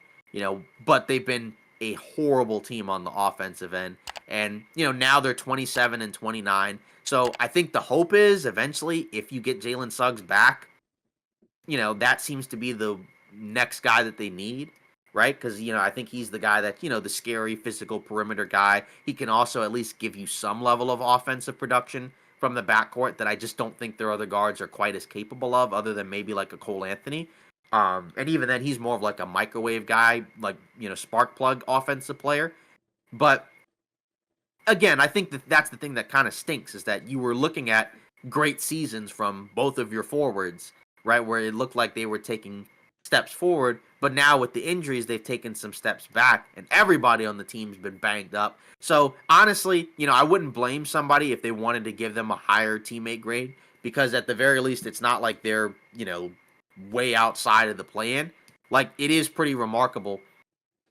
but they've been a horrible team on the offensive end. And, now they're 27 and 29. So I think the hope is eventually, if you get Jalen Suggs back, that seems to be the next guy that they need, right? Because, I think he's the guy that, the scary physical perimeter guy. He can also at least give you some level of offensive production from the backcourt that I just don't think their other guards are quite as capable of, other than maybe like a Cole Anthony. And even then, he's more of like a microwave guy, like, spark plug offensive player. But again, I think that that's the thing that kind of stinks is that you were looking at great seasons from both of your forwards, right? Where it looked like they were taking steps forward, but now with the injuries, they've taken some steps back, and everybody on the team's been banged up. So honestly, I wouldn't blame somebody if they wanted to give them a higher teammate grade, because at the very least, it's not like they're, way outside of the plan. Like, it is pretty remarkable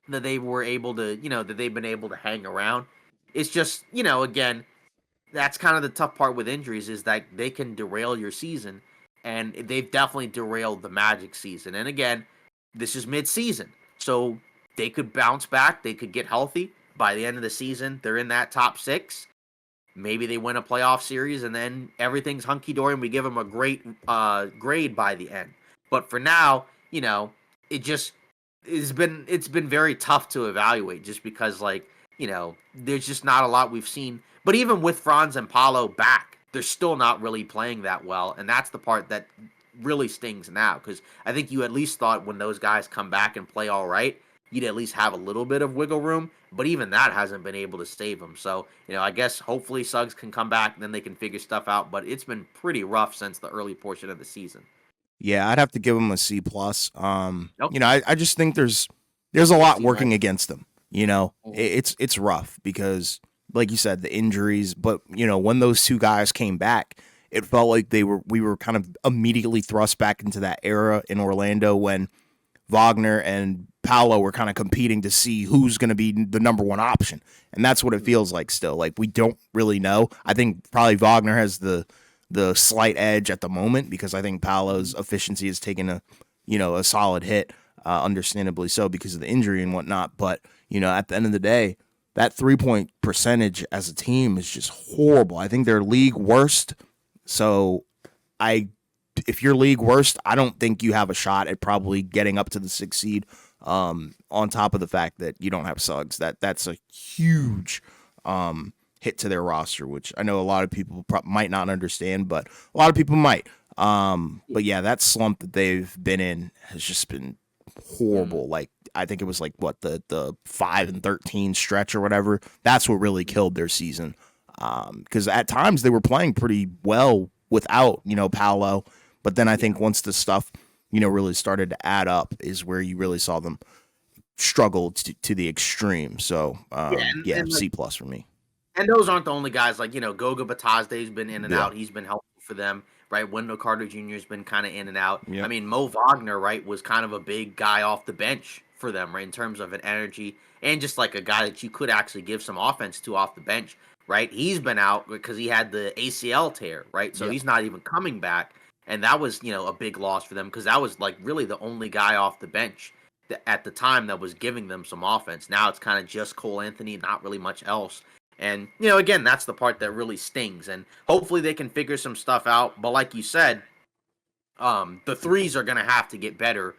that they were able to, that they've been able to hang around. It's just, again, that's kind of the tough part with injuries is that they can derail your season, and they've definitely derailed the Magic season. And again, this is mid-season, so they could bounce back, they could get healthy by the end of the season. They're in that top six. Maybe they win a playoff series, and then everything's hunky dory, and we give them a great grade by the end. But for now, it just it's been very tough to evaluate, just because there's just not a lot we've seen. But even with Franz and Paulo back, they're still not really playing that well, and that's the part that really stings now, because I think you at least thought when those guys come back and play all right, you'd at least have a little bit of wiggle room, but even that hasn't been able to save them. So, I guess hopefully Suggs can come back and then they can figure stuff out, but it's been pretty rough since the early portion of the season. Yeah, I'd have to give him a C plus. Nope. I just think there's a lot C minus. working against them. It's rough because, like you said, the injuries. But when those two guys came back, it felt like we were kind of immediately thrust back into that era in Orlando when Wagner and Paolo were kind of competing to see who's going to be the number one option. And that's what it feels like still. Like, we don't really know. I think probably Wagner has the slight edge at the moment because I think Paolo's efficiency has taken a solid hit, understandably so because of the injury and whatnot. But, at the end of the day, that 3-point percentage as a team is just horrible. I think they're league worst. So if you're league worst, I don't think you have a shot at probably getting up to the 6th seed. On top of the fact that you don't have Suggs, that's a huge hit to their roster, which I know a lot of people might not understand, but a lot of people might. But yeah, that slump that they've been in has just been horrible. Like, I think it was like the 5-13 stretch or whatever. That's what really killed their season. Because at times they were playing pretty well without Paolo, but then I think once the stuff really started to add up is where you really saw them struggle to the extreme. So And C plus for me. And those aren't the only guys. Like, Goga Batazde's been in and Yeah. out. He's been helpful for them, right? Wendell Carter Jr. has been kind of in and out. I Yep. mean, Mo Wagner, right, was kind of a big guy off the bench for them, right, in terms of an energy and just like a guy that you could actually give some offense to off the bench, right? He's been out because he had the ACL tear, right? So Yep. he's not even coming back. And that was, a big loss for them because that was like really the only guy off the bench at the time that was giving them some offense. Now it's kind of just Cole Anthony, not really much else. And, again, that's the part that really stings. And hopefully they can figure some stuff out. But like you said, the threes are going to have to get better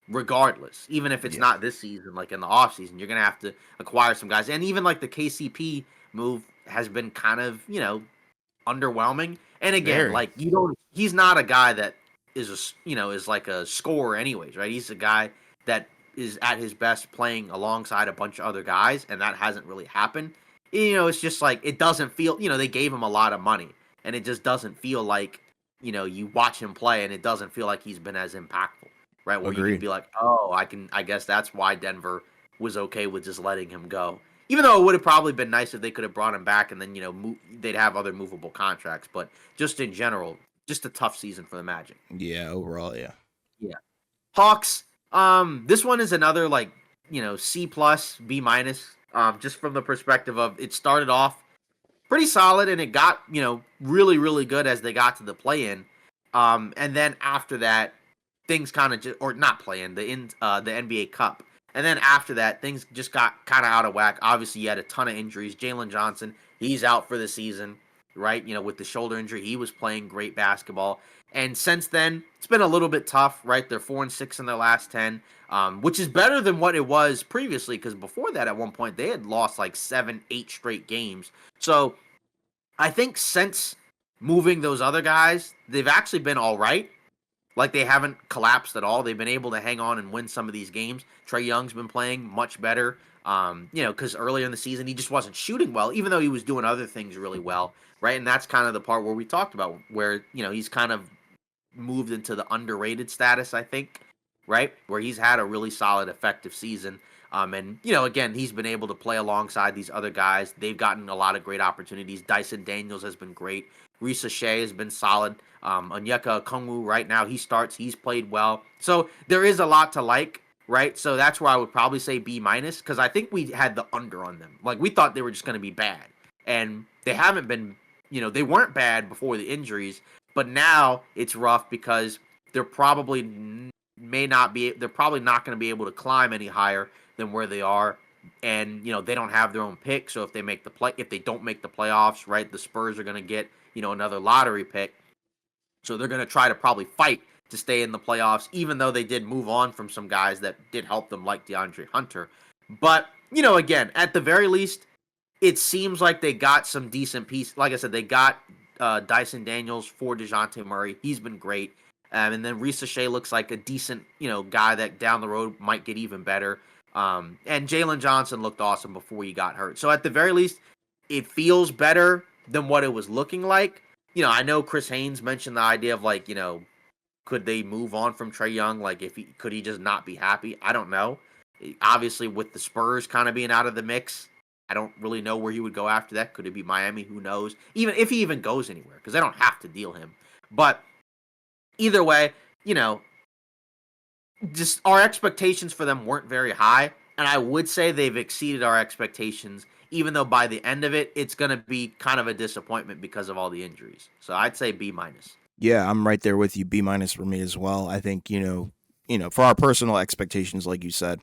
regardless. Even if it's Yeah, not this season, like in the offseason, you're going to have to acquire some guys. And even like the KCP move has been kind of, underwhelming. And again, very. like he's not a guy that is like a scorer anyways, right? He's a guy that is at his best playing alongside a bunch of other guys, and that hasn't really happened. It's just like it doesn't feel, they gave him a lot of money, and it just doesn't feel like, you watch him play and it doesn't feel like he's been as impactful, right? Where you can Agreed. be like, "Oh, I guess that's why Denver was okay with just letting him go." Even though it would have probably been nice if they could have brought him back and then, they'd have other movable contracts. But just in general, just a tough season for the Magic. Yeah, overall, yeah. Yeah. Hawks, this one is another like, C plus, B minus, just from the perspective of it started off pretty solid and it got, really, really good as they got to the play in. And then after that, things kind of just, or not play in, the NBA Cup. And then after that, things just got kind of out of whack. Obviously, you had a ton of injuries. Jalen Johnson, he's out for the season, right? With the shoulder injury, he was playing great basketball. And since then, it's been a little bit tough, right? They're 4-6 in their last 10, which is better than what it was previously. Because before that, at one point, they had lost like 7, 8 straight games. So I think since moving those other guys, they've actually been all right. Like they haven't collapsed at all. They've been able to hang on and win some of these games. Trae Young's been playing much better. Because earlier in the season he just wasn't shooting well, even though he was doing other things really well, right? And that's kind of the part where we talked about where he's kind of moved into the underrated status, I think, right? Where he's had a really solid, effective season. And, again, he's been able to play alongside these other guys. They've gotten a lot of great opportunities. Dyson Daniels has been great. Risa Shea has been solid. Onyeka Okongwu right now, he starts. He's played well. So there is a lot to like, right? So that's where I would probably say B minus because I think we had the under on them. Like we thought they were just going to be bad. And they haven't been, they weren't bad before the injuries. But now it's rough because they're probably they're probably not going to be able to climb any higher than where they are. And they don't have their own pick, so if they don't make the playoffs, right, the Spurs are going to get another lottery pick. So they're going to try to probably fight to stay in the playoffs, even though they did move on from some guys that did help them, like DeAndre Hunter. But again, at the very least, it seems like they got some decent pieces. Like I said, they got Dyson Daniels for DeJounte Murray. He's been great. And then Risa Shea looks like a decent, guy that down the road might get even better. And Jalen Johnson looked awesome before he got hurt. So at the very least, it feels better than what it was looking like. I know Chris Haynes mentioned the idea of like, could they move on from Trae Young? Like, could he just not be happy? I don't know. Obviously, with the Spurs kind of being out of the mix, I don't really know where he would go after that. Could it be Miami? Who knows? Even if he even goes anywhere, because they don't have to deal him. But either way, just our expectations for them weren't very high, and I would say they've exceeded our expectations. Even though by the end of it, it's going to be kind of a disappointment because of all the injuries. So I'd say B minus. Yeah, I'm right there with you. B minus for me as well. I think for our personal expectations, like you said,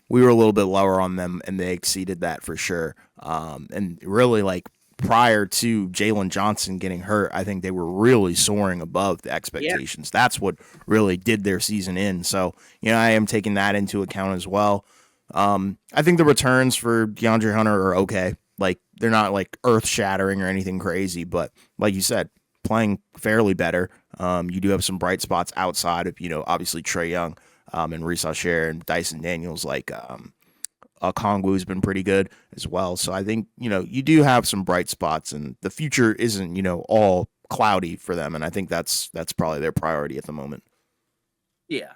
we were a little bit lower on them, and they exceeded that for sure. And really, like prior to Jalen Johnson getting hurt, I think they were really soaring above the Yeah. expectations. That's what really did their season in. So I am taking that into account as well. I think the returns for DeAndre Hunter are okay. Like they're not like earth shattering or anything crazy, but like you said, playing fairly better. You do have some bright spots outside of obviously Trae Young and Risa Shea and Dyson Daniels. Like Kongwu's been pretty good as well. So I think you do have some bright spots, and the future isn't all cloudy for them. And I think that's probably their priority at the moment. Yeah.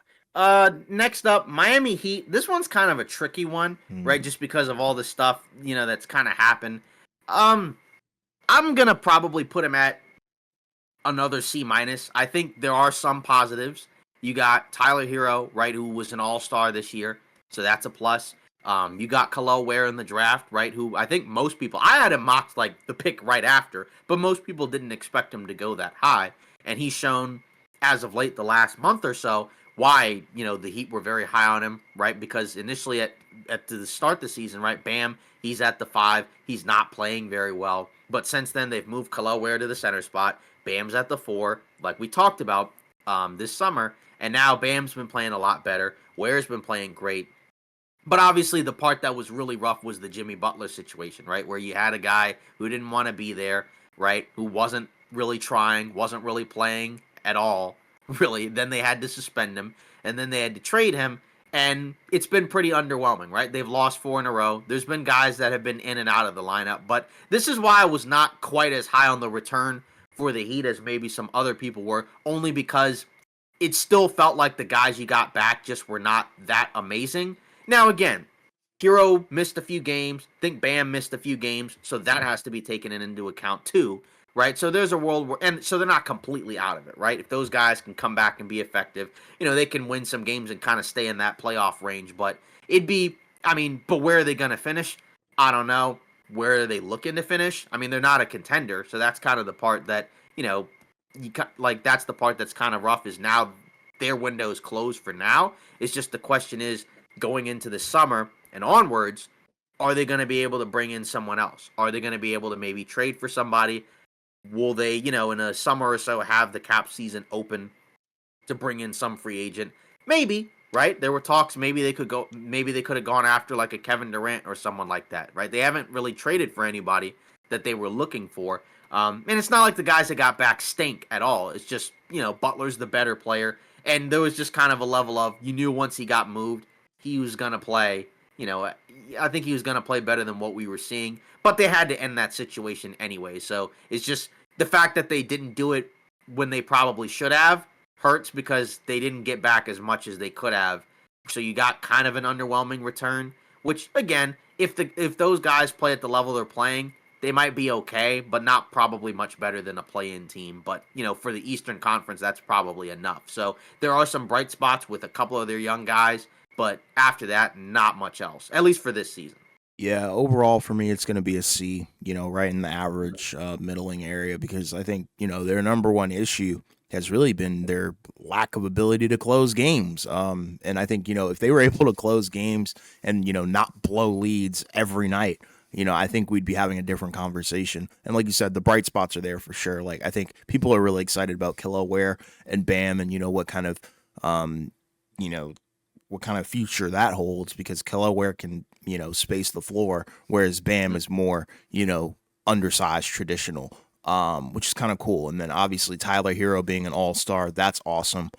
Next up, Miami Heat. This one's kind of a tricky one, right? Mm. Just because of all the stuff, that's kind of happened. Um, I'm gonna probably put him at another C minus. I think there are some positives. You got Tyler Hero, right, who was an all-star this year, so that's a plus. You got Khalil Ware in the draft, right, who I think most people, I had him mocked like the pick right after, but most people didn't expect him to go that high, and he's shown as of late the last month or so why the Heat were very high on him, right? Because initially at the start of the season, right, Bam, he's at the 5, he's not playing very well, but since then they've moved Khalil Ware to the center spot. Bam's at the 4, like we talked about this summer, and now Bam's been playing a lot better. Ware's been playing great. But obviously, the part that was really rough was the Jimmy Butler situation, right? Where you had a guy who didn't want to be there, right? Who wasn't really trying, wasn't really playing at all, really. Then they had to suspend him, and then they had to trade him, and it's been pretty underwhelming, right? They've lost 4 in a row. There's been guys that have been in and out of the lineup, but this is why I was not quite as high on the return for the Heat as maybe some other people were, only because it still felt like the guys you got back just were not that amazing. Now, again, Hero missed a few games. I think Bam missed a few games, so that has to be taken into account too, right? So there's a world where, and so they're not completely out of it, right? If those guys can come back and be effective, they can win some games and kind of stay in that playoff range. But it'd be, I mean, but where are they going to finish? I don't know. Where are they looking to finish? I mean, they're not a contender, so that's kind of the part that like that's the part that's kind of rough. Is now their window is closed for now. It's just the question is going into the summer and onwards, are they going to be able to bring in someone else? Are they going to be able to maybe trade for somebody? Will they, in a summer or so, have the cap season open to bring in some free agent? Maybe, right? There were talks. Maybe they could go. Maybe they could have gone after like a Kevin Durant or someone like that, right? They haven't really traded for anybody that they were looking for. And it's not like the guys that got back stink at all. It's just Butler's the better player, and there was just kind of a level of you knew once he got moved, he was gonna play. I think he was gonna play better than what we were seeing, but they had to end that situation anyway. So it's just the fact that they didn't do it when they probably should have hurts because they didn't get back as much as they could have. So you got kind of an underwhelming return, which again, if those guys play at the level they're playing, they might be okay, but not probably much better than a play-in team. But for the Eastern Conference, that's probably enough. So there are some bright spots with a couple of their young guys, but after that, not much else. At least for this season. Yeah, overall for me, it's going to be a C, right in the average middling area because I think, their number one issue has really been their lack of ability to close games. And I think, if they were able to close games and, not blow leads every night, I think we'd be having a different conversation. And like you said, the bright spots are there for sure. Like, I think people are really excited about Khalil Ware and Bam and, um, you know, what kind of future that holds because Keloware can, space the floor, whereas Bam is more, undersized traditional, which is kind of cool. And then obviously Tyler Hero being an all star, that's awesome.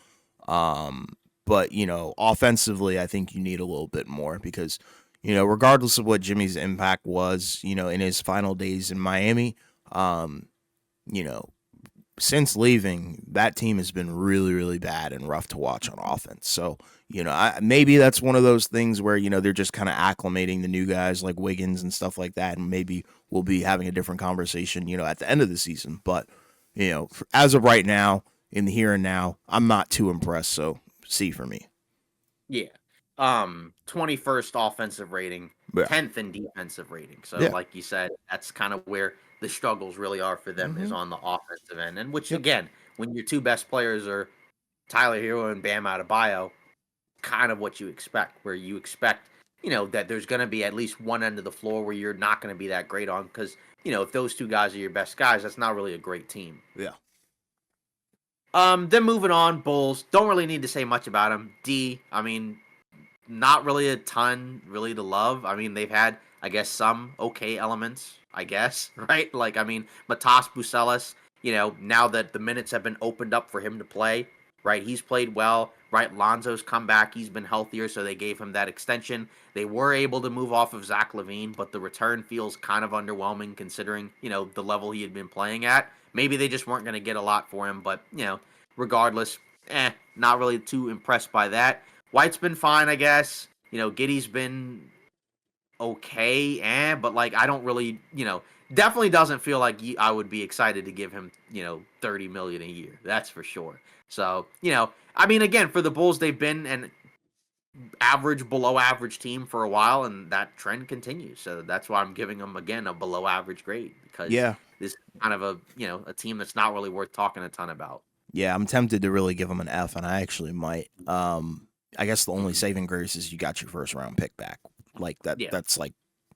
But, offensively, I think you need a little bit more because, regardless of what Jimmy's impact was, in his final days in Miami, you know, since leaving, that team has been really, really bad and rough to watch on offense. So, maybe that's one of those things where, they're just kind of acclimating the new guys like Wiggins and stuff like that. And maybe we'll be having a different conversation, at the end of the season. But, as of right now, in the here and now, I'm not too impressed. So, C for me. Yeah. 21st offensive rating, Yeah. 10th in defensive rating. So Yeah. like you said, that's kind of where the struggles really are for them is Mm-hmm. on the offensive end. And which Yep. again, when your two best players are Tyler Hero and Bam Adebayo, kind of what you expect, where you expect, that there's going to be at least one end of the floor where you're not going to be that great on because, if those two guys are your best guys, that's not really a great team. Yeah. Then moving on, Bulls, don't really need to say much about them. D, I mean, not really a ton really to love. I mean, they've had, I guess, some okay elements, I guess, right? Like, I mean, Matas Bucelis, now that the minutes have been opened up for him to play, right? He's played well, right? Lonzo's come back. He's been healthier, so they gave him that extension. They were able to move off of Zach LaVine, but the return feels kind of underwhelming considering, the level he had been playing at. Maybe they just weren't going to get a lot for him, but, regardless, not really too impressed by that. White's been fine, I guess. Giddy's been okay, but like I don't really, definitely doesn't feel like I would be excited to give him, 30 million a year. That's for sure. So, I mean, again, for the Bulls, they've been an average, below average team for a while, and that trend continues. So that's why I'm giving them again a below average grade because Yeah. this is kind of a team that's not really worth talking a ton about. Yeah, I'm tempted to really give him an F, and I actually might. I guess the only Mhm. saving grace is you got your first round pick back. Like that. Yeah, That's like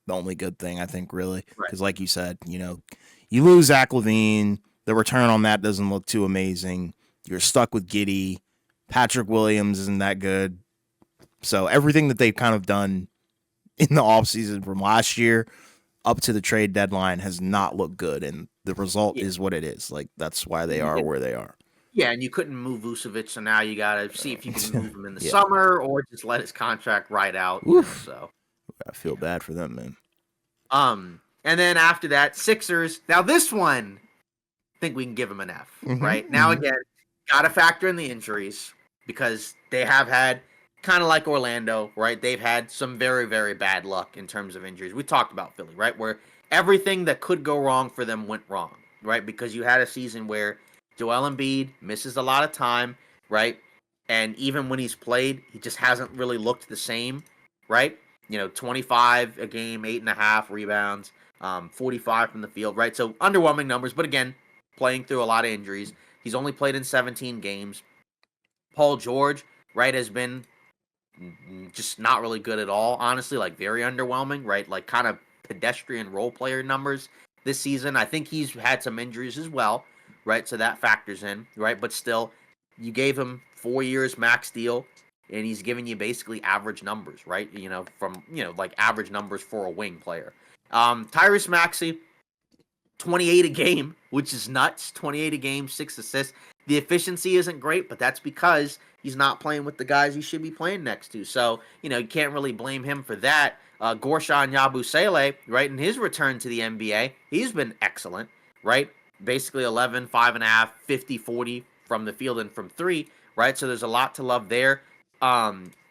the only good thing I think, really, right. because like you said, you lose Zach Levine. The return on that doesn't look too amazing. You're stuck with Giddy. Patrick Williams isn't that good. So everything that they've kind of done in the offseason from last year up to the trade deadline has not looked good, and the result Yeah. is what it is. Like that's why they You are get where they are. Yeah, and you couldn't move Vucevic, so now you gotta see if you can move him in the Yeah. summer or just let his contract ride out, Oof. so I feel yeah. bad for them, man. And then after that, Sixers. Now this one, I think we can give him an F, Mm-hmm. right? Now Mm-hmm. again, gotta factor in the injuries because they have had kind of like Orlando, right? They've had some very, very bad luck in terms of injuries. We talked about Philly, right? Where everything that could go wrong for them went wrong, right? Because you had a season where Joel Embiid misses a lot of time, right? And even when he's played, he just hasn't really looked the same, right? 25 a game, 8.5 rebounds, 45 from the field, right? So underwhelming numbers, but again, playing through a lot of injuries. He's only played in 17 games. Paul George, right, has been just not really good at all, honestly, like very underwhelming, right? Like kind of pedestrian role player numbers this season. I think he's had some injuries as well, right? So that factors in, right? But still, you gave him 4 years max deal and he's giving you basically average numbers, right? From, like average numbers for a wing player. Tyrese Maxey, 28 a game, which is nuts. 28 a game, 6 assists. The efficiency isn't great, but that's because he's not playing with the guys he should be playing next to. So, you can't really blame him for that. Gorshan Yabusele, right, in his return to the NBA, he's been excellent, right? Basically 11, 5.5, 50, 40 from the field and from three, right? So there's a lot to love there.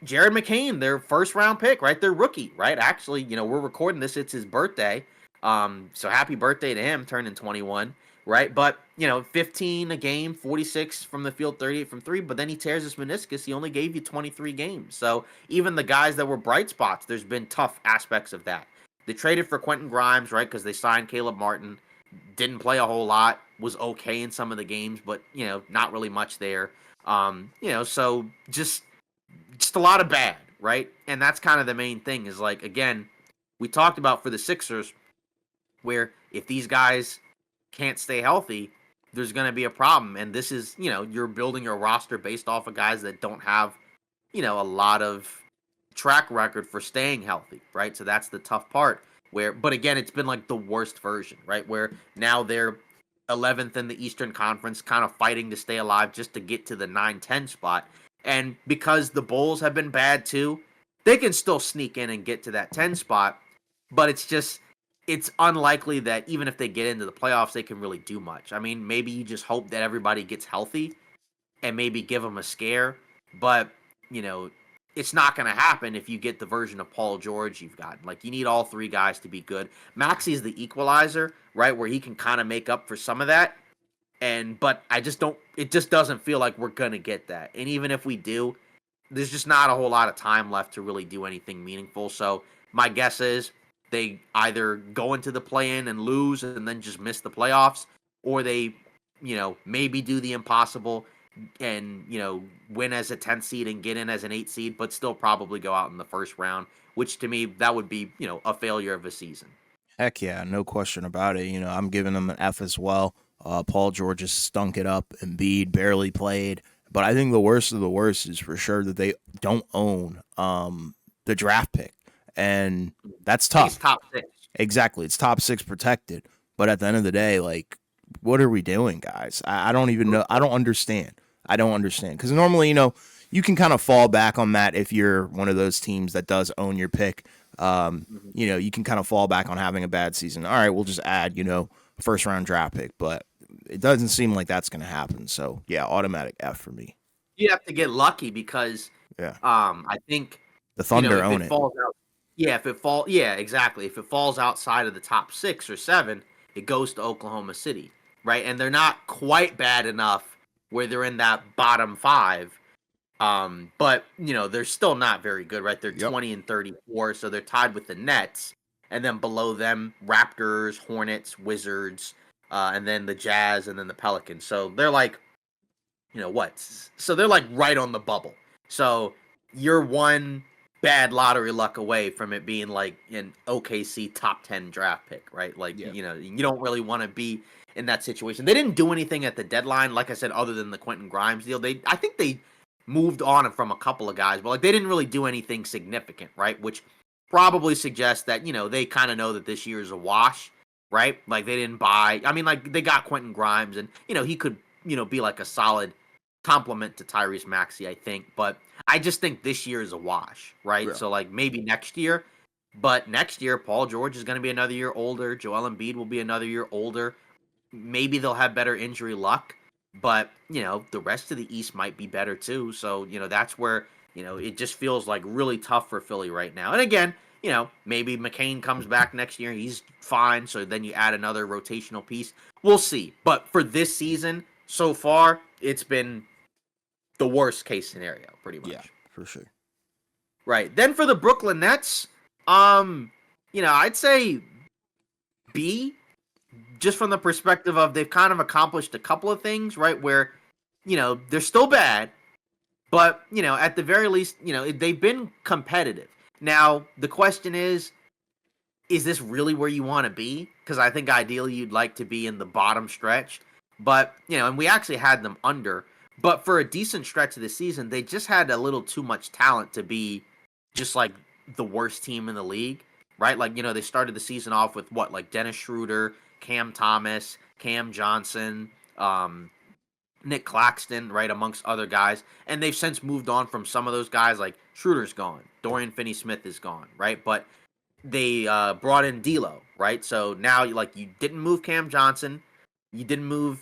Jared McCain, their first round pick, right? Their rookie, right? Actually, we're recording this, it's his birthday. So happy birthday to him, turning 21, right? But 15 a game, 46 from the field, 38 from three. But then he tears his meniscus. He only gave you 23 games. So even the guys that were bright spots, there's been tough aspects of that. They traded for Quentin Grimes, right? Because they signed Caleb Martin. Didn't play a whole lot. Was okay in some of the games, but not really much there. So just a lot of bad, right? And that's kind of the main thing. Is like again, we talked about for the Sixers where if these guys can't stay healthy, there's going to be a problem. And this is, you're building your roster based off of guys that don't have, a lot of track record for staying healthy, right? So that's the tough part. But again, it's been like the worst version, right? Where now they're 11th in the Eastern Conference, kind of fighting to stay alive just to get to the 9-10 spot. And because the Bulls have been bad too, they can still sneak in and get to that 10 spot. But it's unlikely that even if they get into the playoffs, they can really do much. I mean, maybe you just hope that everybody gets healthy and maybe give them a scare, but you know, it's not going to happen if you get the version of Paul George you've got. Like you need all three guys to be good. Maxey's the equalizer, right, where he can kind of make up for some of that. But I just don't. It just doesn't feel like we're gonna get that. And even if we do, there's just not a whole lot of time left to really do anything meaningful. So my guess is they either go into the play-in and lose and then just miss the playoffs, or they, maybe do the impossible and win as a 10th seed and get in as an 8th seed, but still probably go out in the first round. Which to me that would be a failure of a season. Heck yeah, no question about it. I'm giving them an F as well. Paul George has stunk it up. Embiid barely played. But I think the worst of the worst is for sure that they don't own the draft pick. And I that's think it's tough. top six. Exactly. It's top six protected. But at the end of the day, like, what are we doing, guys? I don't even know. I don't understand. I don't understand. Because normally, you can kind of fall back on that if you're one of those teams that does own your pick. Mhm. You can kind of fall back on having a bad season. All right, we'll just add, a first round draft pick. But it doesn't seem like that's going to happen. So, yeah, automatic F for me. You have to get lucky because Yeah. I think The Thunder if own it it. falls out, yeah, yeah, exactly. If it falls outside of the top 6 or 7, it goes to Oklahoma City, right? And they're not quite bad enough where they're in that bottom 5. But they're still not very good, right? They're Yep. 20 and 34, so they're tied with the Nets, and then below them, Raptors, Hornets, Wizards, and then the Jazz, and then the Pelicans. So they're like what? So they're like right on the bubble. So you're one bad lottery luck away from it being like an OKC top 10 draft pick, right? Like, Yeah. you don't really want to be in that situation. They didn't do anything at the deadline, like I said, other than the Quentin Grimes deal. I think they moved on from a couple of guys, but like they didn't really do anything significant, right? Which probably suggests that, they kind of know that this year is a wash, right? Like they didn't buy, I mean, like they got Quentin Grimes and, he could, be like a solid compliment to Tyrese Maxey, I think. But I just think this year is a wash, right? Yeah. So like maybe next year, but next year Paul George is going to be another year older. Joel Embiid will be another year older. Maybe they'll have better injury luck, but the rest of the East might be better too. So that's where it just feels like really tough for Philly right now. And again, maybe McCain comes back next year. He's fine. So then you add another rotational piece. We'll see. But for this season, so far, it's been the worst case scenario, pretty Yeah, much. for sure. Right. Then for the Brooklyn Nets, I'd say B, just from the perspective of they've kind of accomplished a couple of things, right? Where, they're still bad, but, at the very least, they've been competitive. Now, the question is this really where you want to be? Because I think ideally you'd like to be in the bottom stretch. But, and we actually had them under. But for a decent stretch of the season, they just had a little too much talent to be just like the worst team in the league, right? Like, they started the season off with what, like Dennis Schroeder, Cam Thomas, Cam Johnson, Nick Claxton, right, amongst other guys. And they've since moved on from some of those guys. Like Schroeder's gone, Dorian Finney-Smith is gone, right? But they brought in D'Lo, right? So now, like, you didn't move Cam Johnson, you didn't move,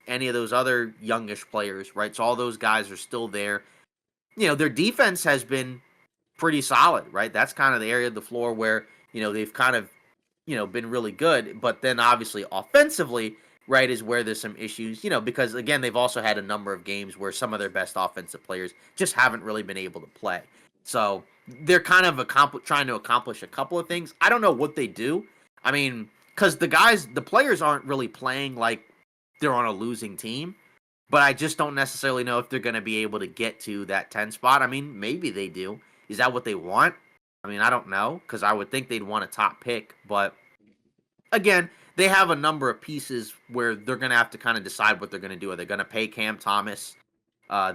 any of those other youngish players, right? So all those guys are still there. Their defense has been pretty solid, right? That's kind of the area of the floor where they've kind of been really good. But then obviously offensively, right, is where there's some issues, because again, they've also had a number of games where some of their best offensive players just haven't really been able to play. So they're kind of trying to accomplish a couple of things. I don't know what they do. I mean, because the players aren't really playing like they're on a losing team. But I just don't necessarily know if they're going to be able to get to that 10 spot. I mean, maybe they do. Is that what they want? I mean, I don't know because I would think they'd want a top pick. But again, they have a number of pieces where they're going to have to kind of decide what they're going to do. Are they going to pay Cam Thomas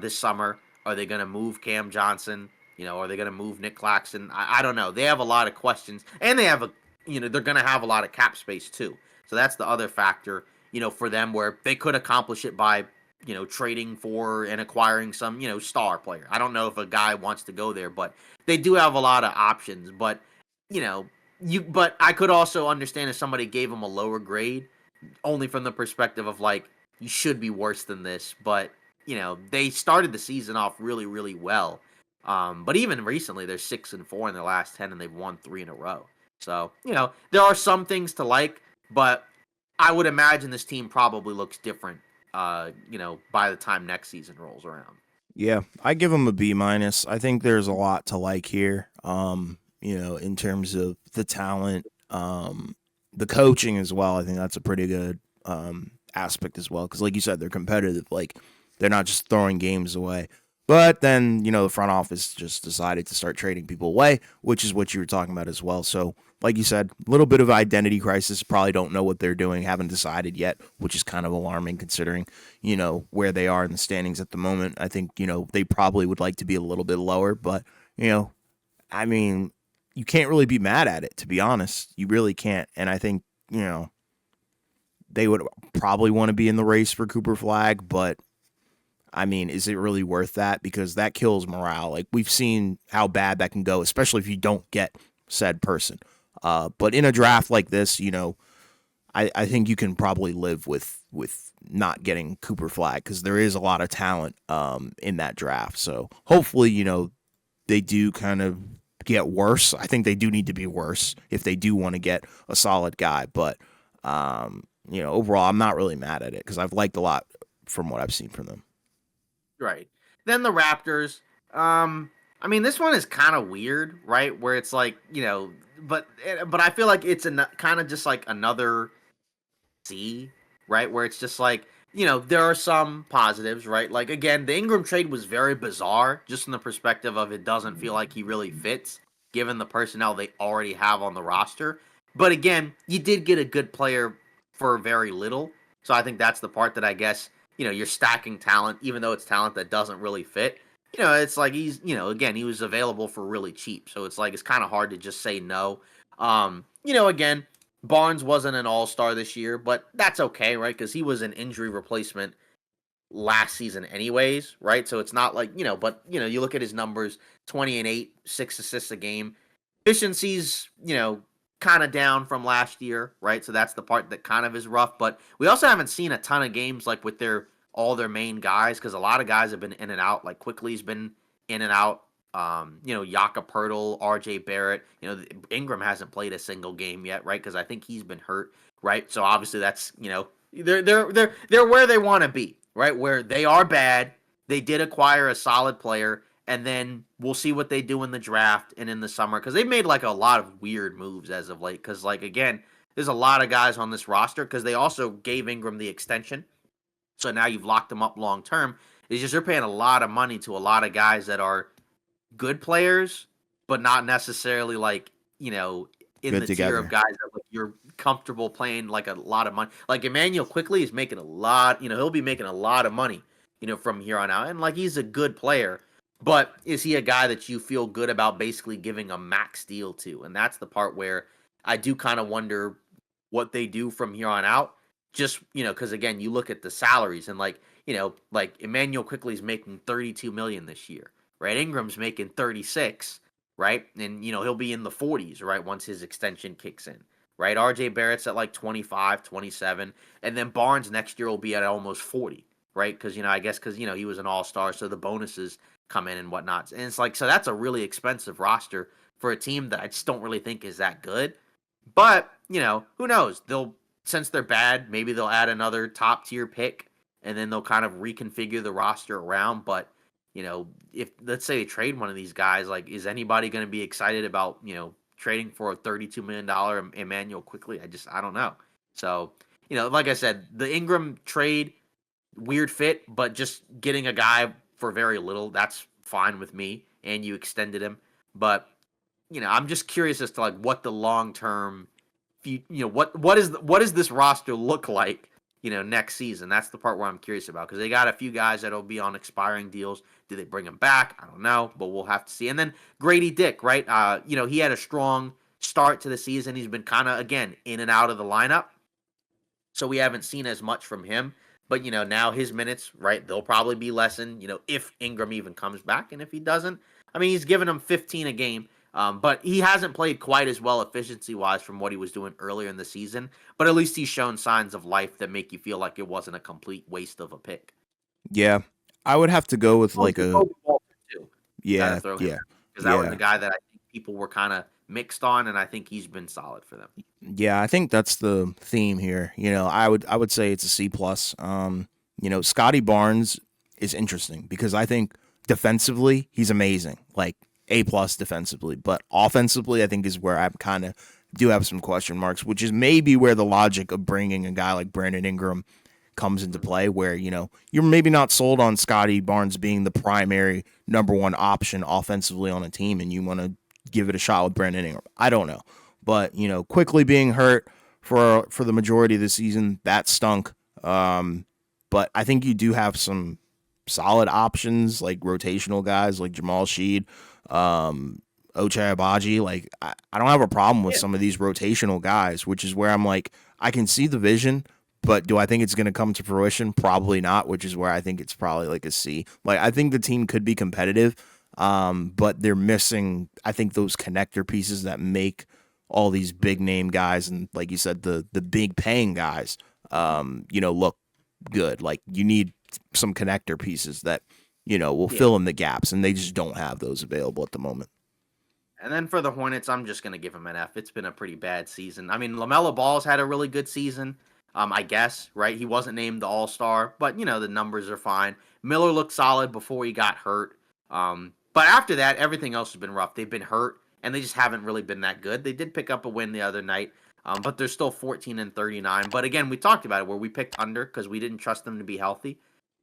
this summer? Are they going to move Cam Johnson? Are they going to move Nick Claxton? I don't know. They have a lot of questions, and they have they're going to have a lot of cap space too. So that's the other factor, for them where they could accomplish it by trading for and acquiring some, star player. I don't know if a guy wants to go there, but they do have a lot of options. But you know, but I could also understand if somebody gave him a lower grade, only from the perspective of like you should be worse than this. But they started the season off really, really well. But even recently, they're 6-4 in their last 10, and they've won 3 in a row. So there are some things to like, but I would imagine this team probably looks different. By the time next season rolls around. Yeah, I give them a B minus. I think there's a lot to like here. In terms of the talent, the coaching as well. I think that's a pretty good aspect as well. Because, like you said, they're competitive. Like they're not just throwing games away. But then the front office just decided to start trading people away, which is what you were talking about as well. So, like you said, a little bit of identity crisis. Probably don't know what they're doing. Haven't decided yet, which is kind of alarming considering where they are in the standings at the moment. I think, they probably would like to be a little bit lower, but, I mean, you can't really be mad at it, to be honest. You really can't. And I think, they would probably want to be in the race for Cooper Flag, but I mean, is it really worth that? Because that kills morale. Like we've seen how bad that can go, especially if you don't get said person. But in a draft like this, I think you can probably live with not getting Cooper Flag because there is a lot of talent in that draft. So hopefully, they do kind of get worse. I think they do need to be worse if they do want to get a solid guy. But overall, I'm not really mad at it because I've liked a lot from what I've seen from them. Right. Then the Raptors. I mean, this one is kind of weird, right? Where it's like, but I feel like it's kind of just like another C, right? Where it's just like there are some positives, right? Like, again, the Ingram trade was very bizarre, just in the perspective of it doesn't feel like he really fits, given the personnel they already have on the roster. But again, you did get a good player for very little. So I think that's the part that I guess, you're stacking talent, even though it's talent that doesn't really fit. It's like again, he was available for really cheap. So it's like, it's kind of hard to just say no. Again, Barnes wasn't an all-star this year, but that's okay, right? Because he was an injury replacement last season anyways, right? So it's not like, but you look at his numbers, 20 and 8, 6 assists a game. Efficiency's, kind of down from last year, right? So that's the part that kind of is rough, but we also haven't seen a ton of games like with their main guys, because a lot of guys have been in and out. Like, Quickly's been in and out. Yaka Pirtle, RJ Barrett, Ingram hasn't played a single game yet, right? Because I think he's been hurt, right? So obviously that's, they're where they want to be, right? Where they are bad. They did acquire a solid player, and then we'll see what they do in the draft and in the summer, because they've made like a lot of weird moves as of late. Because, like, again, there's a lot of guys on this roster, because they also gave Ingram the extension, so now you've locked him up long term. It's just they're paying a lot of money to a lot of guys that are good players, but not necessarily like, in Good the tier of together. guys that like you're comfortable playing like a lot of money. Like, Emmanuel Quickly is making a lot, he'll be making a lot of money, from here on out. And like, he's a good player, but is he a guy that you feel good about basically giving a max deal to? And that's the part where I do kind of wonder what they do from here on out. Just, because again, you look at the salaries and like Emmanuel Quickly's making 32 million this year, right? Ingram's making 36, right? And he'll be in the 40s, right, once his extension kicks in. Right? RJ Barrett's at like 25, 27, and then Barnes next year will be at almost 40, right? Cuz I guess cuz he was an all-star, so the bonuses come in and whatnot. And it's like, so that's a really expensive roster for a team that I just don't really think is that good. But, who knows? Since they're bad, maybe they'll add another top tier pick, and then they'll kind of reconfigure the roster around. But, if let's say they trade one of these guys, like, is anybody going to be excited about, trading for a $32 million Emmanuel Quickly? I don't know. So, like I said, the Ingram trade, weird fit, but just getting a guy for very little, that's fine with me. And you extended him. But, I'm just curious as to like what the long term, what does this roster look like, next season? That's the part where I'm curious about, because they got a few guys that'll be on expiring deals. Do they bring him back? I don't know, but we'll have to see. And then Grady Dick, right? He had a strong start to the season. He's been kind of again in and out of the lineup, so we haven't seen as much from him. But now his minutes, right? They'll probably be lessened. If Ingram even comes back, and if he doesn't, I mean, he's giving him 15 a game. But he hasn't played quite as well efficiency wise from what he was doing earlier in the season. But at least he's shown signs of life that make you feel like it wasn't a complete waste of a pick. Yeah. I would have to go with like Also, a Kobe Walter too. Got to yeah, throw him yeah, in, because that was a yeah. guy that I think people were kind of mixed on, and I think he's been solid for them. Yeah, I think that's the theme here. I would say it's a C plus. Scotty Barnes is interesting because I think defensively he's amazing, like A plus defensively, but offensively I think is where I kind of do have some question marks, which is maybe where the logic of bringing a guy like Brandon Ingram comes into Mhm. play, where you're maybe not sold on Scotty Barnes being the primary number one option offensively on a team, and you want to give it a shot with Brandon Ingram. I don't know, but quickly being hurt for the majority of the season, that stunk. But I think you do have some solid options like rotational guys like Jamal Sheed, Ochai Abaji. Like I don't have a problem with Yeah. some of these rotational guys, which is where I'm like I can see the vision, but do I think it's going to come to fruition? Probably not, which is where I think it's probably like a C. Like I think the team could be competitive, but they're missing, I think, those connector pieces that make all these big name guys and, like you said, the big paying guys, look good. Like you need some connector pieces that will Yeah. fill in the gaps, and they just don't have those available at the moment. And then for the Hornets, I'm just gonna give him an F. It's been a pretty bad season. I mean, Lamelo Ball's had a really good season, I guess, right? He wasn't named the All Star, but the numbers are fine. Miller looked solid before he got hurt, but after that, everything else has been rough. They've been hurt, and they just haven't really been that good. They did pick up a win the other night, but they're still 14-39. But again, we talked about it where we picked under because we didn't trust them to be healthy,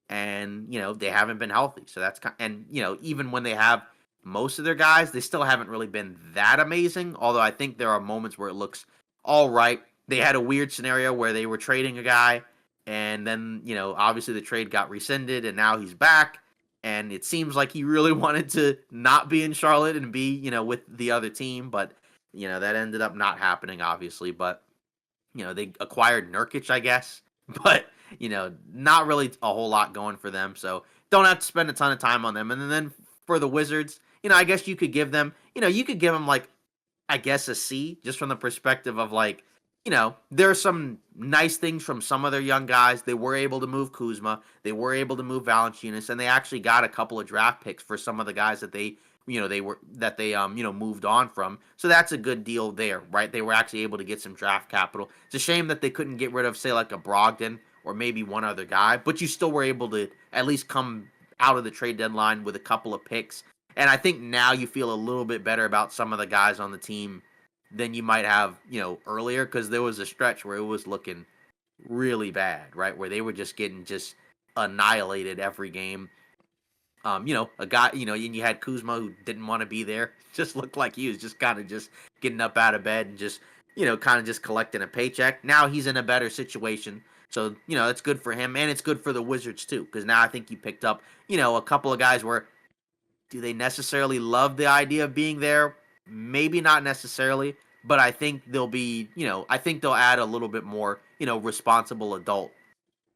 and they haven't been healthy. So that's and even when they have most of their guys, they still haven't really been that amazing. Although I think there are moments where it looks all right. They had a weird scenario where they were trading a guy, and then obviously the trade got rescinded, and now he's back. And it seems like he really wanted to not be in Charlotte and be with the other team, but that ended up not happening, obviously. But they acquired Nurkic, I guess, but not really a whole lot going for them. So don't have to spend a ton of time on them. And then for the Wizards, I guess you could give them, like, I guess, a C, just from the perspective of, like, there are some nice things from some of their young guys. They were able to move Kuzma, they were able to move Valanciunas, and they actually got a couple of draft picks for some of the guys that they moved on from. So that's a good deal there, right? They were actually able to get some draft capital. It's a shame that they couldn't get rid of, say, like a Brogdon or maybe one other guy, but you still were able to at least come out of the trade deadline with a couple of picks. And I think now you feel a little bit better about some of the guys on the team than you might have, earlier, because there was a stretch where it was looking really bad, right? Where they were just getting just annihilated every game. A guy, and you had Kuzma who didn't want to be there, just looked like he was just kind of just getting up out of bed and just, kind of just collecting a paycheck. Now he's in a better situation. So, it's good for him, and it's good for the Wizards too, because now I think you picked up, a couple of guys where do they necessarily love the idea of being there? Maybe not necessarily, but I think they'll be, I think they'll add a little bit more, responsible adult,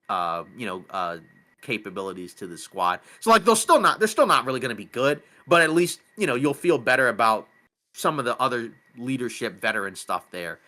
uh, you know, uh, capabilities to the squad. So like they're still not really going to be good, but at least you'll feel better about some of the other leadership veteran stuff there.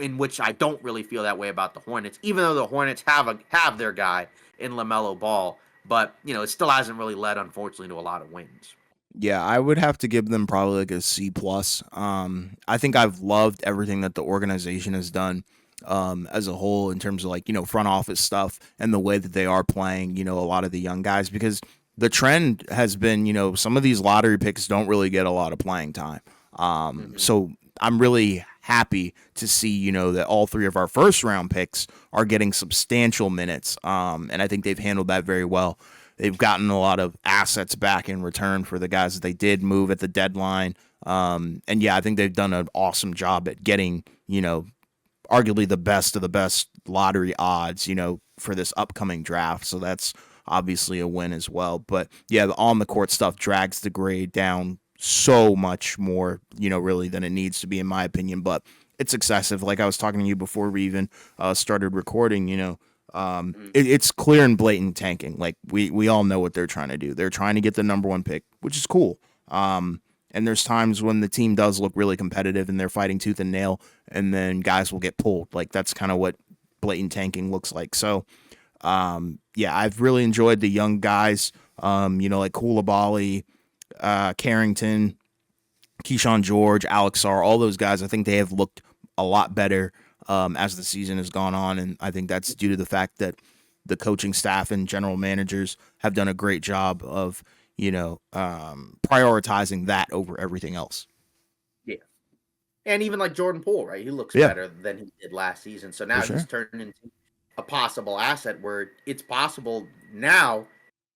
In which I don't really feel that way about the Hornets, even though the Hornets have their guy in LaMelo Ball, but it still hasn't really led, unfortunately, to a lot of wins. Yeah, I would have to give them probably like a C plus. I think I've loved everything that the organization has done as a whole in terms of like front office stuff and the way that they are playing a lot of the young guys, because the trend has been some of these lottery picks don't really get a lot of playing time. Hmm. So I'm really happy to see that all three of our first round picks are getting substantial minutes, and I think they've handled that very well. They've gotten a lot of assets back in return for the guys that they did move at the deadline. And yeah, I think they've done an awesome job at getting, arguably the best of the best lottery odds, for this upcoming draft. So that's obviously a win as well. But yeah, the on the court stuff drags the grade down so much more, really than it needs to be, in my opinion. But it's excessive. Like I was talking to you before we even started recording, Hmm. it's clear and blatant tanking. Like we all know what they're trying to do. They're trying to get the number one pick, which is cool. And there's times when the team does look really competitive and they're fighting tooth and nail, and then guys will get pulled. Like that's kind of what blatant tanking looks like. So yeah, I've really enjoyed the young guys. Like Koulibaly, Carrington, Keyshawn George, Alex Sarr, all those guys. I think they have looked a lot better as the season has gone on, and I think that's due to the fact that the coaching staff and general managers have done a great job of prioritizing that over everything else. Yeah. And even like Jordan Poole, right? He looks Yeah, better than he did last season. So for now he's sure. turned into a possible asset where it's possible now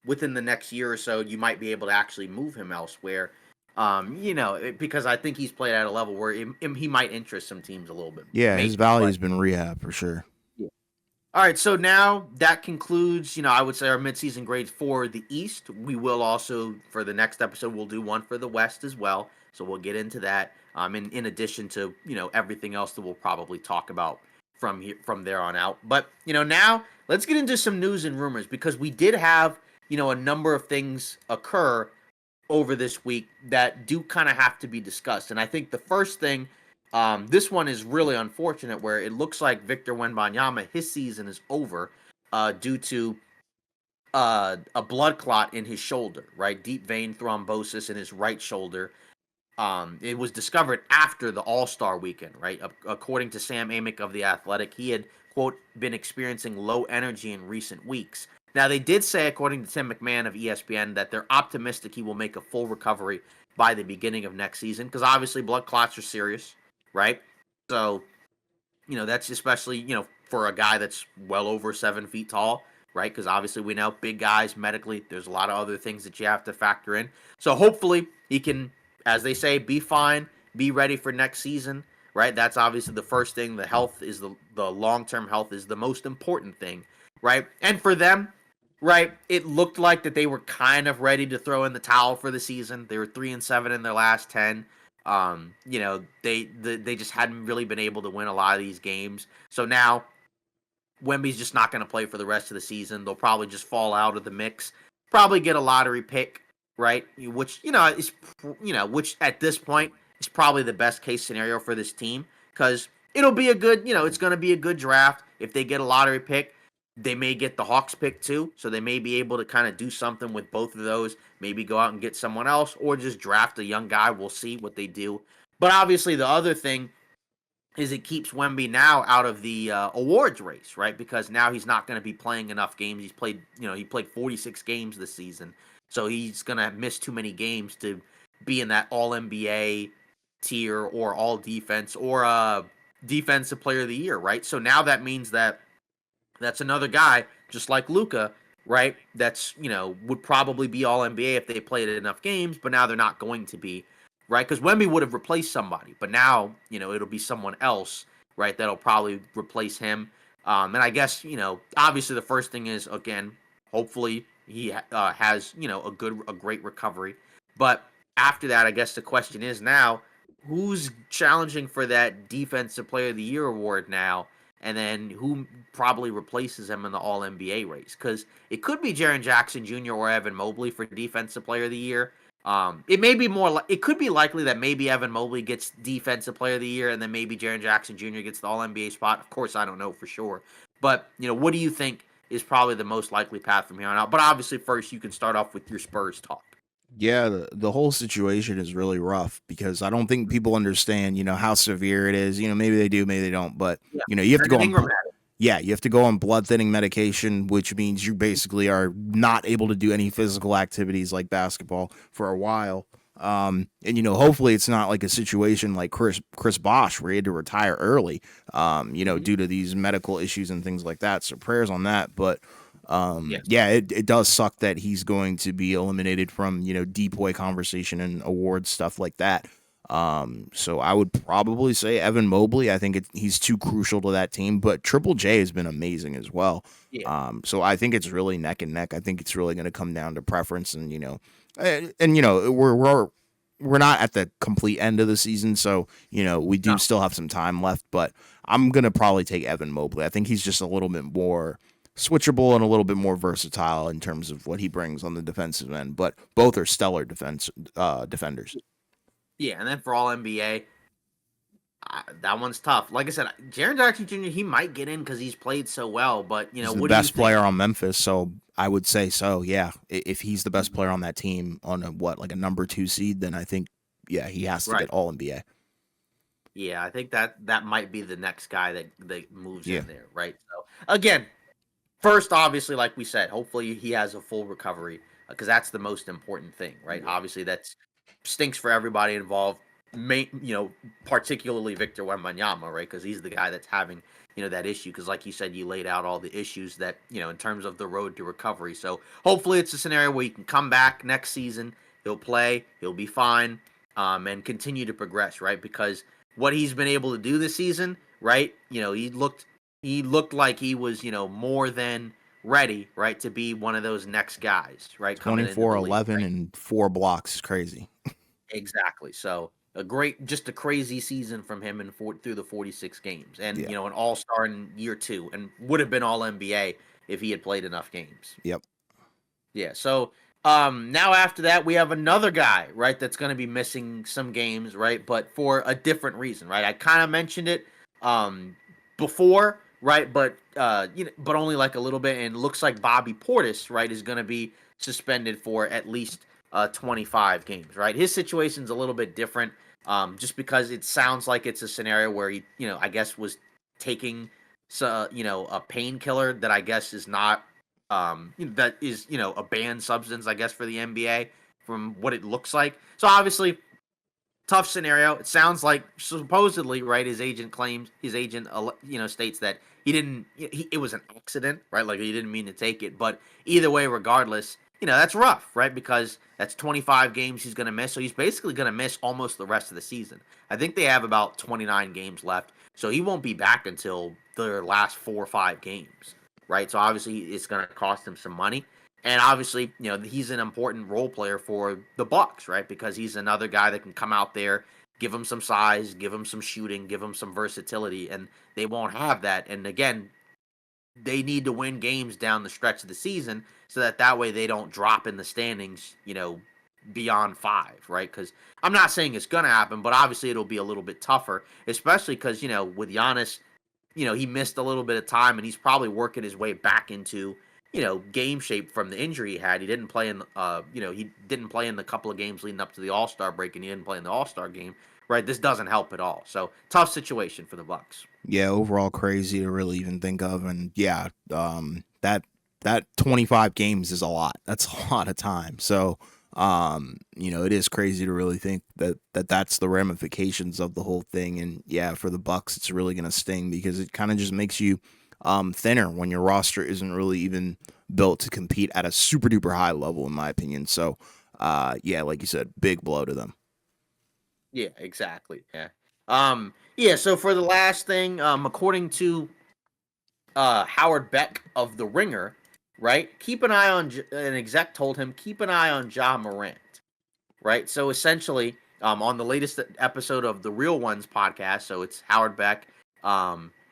within the next year or so you might be able to actually move him elsewhere. Because I think he's played at a level where he might interest some teams a little bit, Yeah, his maybe. value But has been rehab for sure. all right, so now that concludes, I would say our midseason grades for the East. We will also, for the next episode, we'll do one for the West as well. So we'll get into that. In addition to everything else that we'll probably talk about from there on out. But now let's get into some news and rumors, because we did have a number of things occur over this week that do kind of have to be discussed. And I think the first thing, this one is really unfortunate, where it looks like Victor Wembanyama, his season is over due to a blood clot in his shoulder, right? Deep vein thrombosis in his right shoulder. It was discovered after the All Star weekend, right? According to Sam Amick of The Athletic, he had, quote, been experiencing low energy in recent weeks. Now, they did say, according to Tim McMahon of ESPN, that they're optimistic he will make a full recovery by the beginning of next season, because obviously blood clots are serious, right? So, that's especially, for a guy that's well over 7 feet tall, right? Because obviously we know big guys medically, there's a lot of other things that you have to factor in. So hopefully he can, as they say, be fine, be ready for next season, right? That's obviously the first thing. The health is the long term health is the most important thing, right? And for them, right, it looked like that they were kind of ready to throw in the towel for the season. They were 3-7 in their last 10. They just hadn't really been able to win a lot of these games. So now Wemby's just not going to play for the rest of the season. They'll probably just fall out of the mix. Probably get a lottery pick, right? Which at this point is probably the best case scenario for this team, because it'll be a good, it's going to be a good draft. If they get a lottery pick, they may get the Hawks pick too, so they may be able to kind of do something with both of those. Maybe go out and get someone else, or just draft a young guy. We'll see what they do. But obviously, the other thing is it keeps Wemby now out of the awards race, right? Because now he's not going to be playing enough games. He played 46 games this season, so he's going to miss too many games to be in that All NBA tier or All Defense or Defensive Player of the Year, right? So now that means that's another guy just like Luka, right? That's would probably be All NBA if they played enough games, but now they're not going to be, right? Because Wemby would have replaced somebody, but now it'll be someone else, right? That'll probably replace him. And I guess obviously the first thing is, again, hopefully he has a great recovery, but after that, I guess the question is now, who's challenging for that Defensive Player of the Year award now? And then who probably replaces him in the All NBA race? Because it could be Jaren Jackson Jr. or Evan Mobley for Defensive Player of the Year. It may be more. It could be likely that maybe Evan Mobley gets Defensive Player of the Year, and then maybe Jaren Jackson Jr. gets the All NBA spot. Of course, I don't know for sure, but what do you think is probably the most likely path from here on out? But obviously, first you can start off with your Spurs talk. Yeah, the whole situation is really rough because I don't think people understand, how severe it is. Maybe they do, maybe they don't, but Yeah, you have to go Brandon on. Ingram. Yeah, you have to go on blood thinning medication, which means you basically are not able to do any physical activities like basketball for a while. And hopefully it's not like a situation like Chris Bosh where he had to retire early, Mm-hmm. due to these medical issues and things like that. So prayers on that, but Yes. yeah, it does suck that he's going to be eliminated from depoy conversation and awards stuff like that. So I would probably say Evan Mobley. I think he's too crucial to that team, but Triple J has been amazing as well. Yeah. So I think it's really neck and neck. I think it's really going to come down to preference, and we're not at the complete end of the season, so we do No. still have some time left. But I'm gonna probably take Evan Mobley. I think he's just a little bit more switchable and a little bit more versatile in terms of what he brings on the defensive end. But both are stellar defenders. Yeah, and then for All NBA, that one's tough. Like I said, Jaren Jackson Jr. he might get in because he's played so well. But He's the what do you best think? player on Memphis, so I would say so. Yeah, if he's the best player on that team on like a number 2 seed, then I think yeah he has to Right. get All NBA. Yeah, I think that might be the next guy that moves Yeah. in there. Right. So again, first, obviously, like we said, hopefully he has a full recovery because that's the most important thing, right? Yeah. Obviously, that stinks for everybody involved. Particularly Victor Wembanyama, right? Because he's the guy that's having that issue. Because like you said, you laid out all the issues that in terms of the road to recovery. So hopefully, it's a scenario where he can come back next season. He'll play. He'll be fine, and continue to progress, right? Because what he's been able to do this season, right? He looked like he was, more than ready, right, to be one of those next guys, right, coming into 24, the league, 11, right? and 4 blocks is crazy. Exactly. So just a crazy season from him through the 46 games, and Yeah. an All Star in year two, and would have been All NBA if he had played enough games. Yep. Yeah. So now after that we have another guy, right, that's going to be missing some games, right, but for a different reason, right? I kind of mentioned it before, right, but but only like a little bit, and it looks like Bobby Portis, right, is going to be suspended for at least 25 games, right? His situation's a little bit different, just because it sounds like it's a scenario where he, I guess was taking a painkiller that I guess is not that is a banned substance, I guess, for the NBA, from what it looks like. So obviously, tough scenario. It sounds like supposedly, right? His agent, states that it was an accident, right? Like he didn't mean to take it. But either way, regardless, that's rough, right? Because that's 25 games he's going to miss. So he's basically going to miss almost the rest of the season. I think they have about 29 games left. So he won't be back until their last 4 or 5 games, right? So obviously it's going to cost him some money. And obviously, he's an important role player for the Bucks, right? Because he's another guy that can come out there, give him some size, give him some shooting, give him some versatility, and they won't have that. And again, they need to win games down the stretch of the season so that way they don't drop in the standings, beyond 5, right? Because I'm not saying it's gonna happen, but obviously it'll be a little bit tougher, especially because with Giannis, he missed a little bit of time and he's probably working his way back into, game shape from the injury he had. He didn't play he didn't play in the couple of games leading up to the All-Star break, and he didn't play in the All-Star game, right? This doesn't help at all. So tough situation for the Bucks. Yeah, overall crazy to really even think of, and yeah, that 25 games is a lot. That's a lot of time. So, it is crazy to really think that's the ramifications of the whole thing. And yeah, for the Bucks, it's really gonna sting because it kind of just makes you thinner when your roster isn't really even built to compete at a super duper high level, in my opinion. So, yeah, like you said, big blow to them. Yeah, exactly. Yeah. So for the last thing, according to Howard Beck of The Ringer, right? Keep an eye on an exec told him keep an eye on Ja Morant, right? So essentially, on the latest episode of the Real Ones podcast, so it's Howard Beck,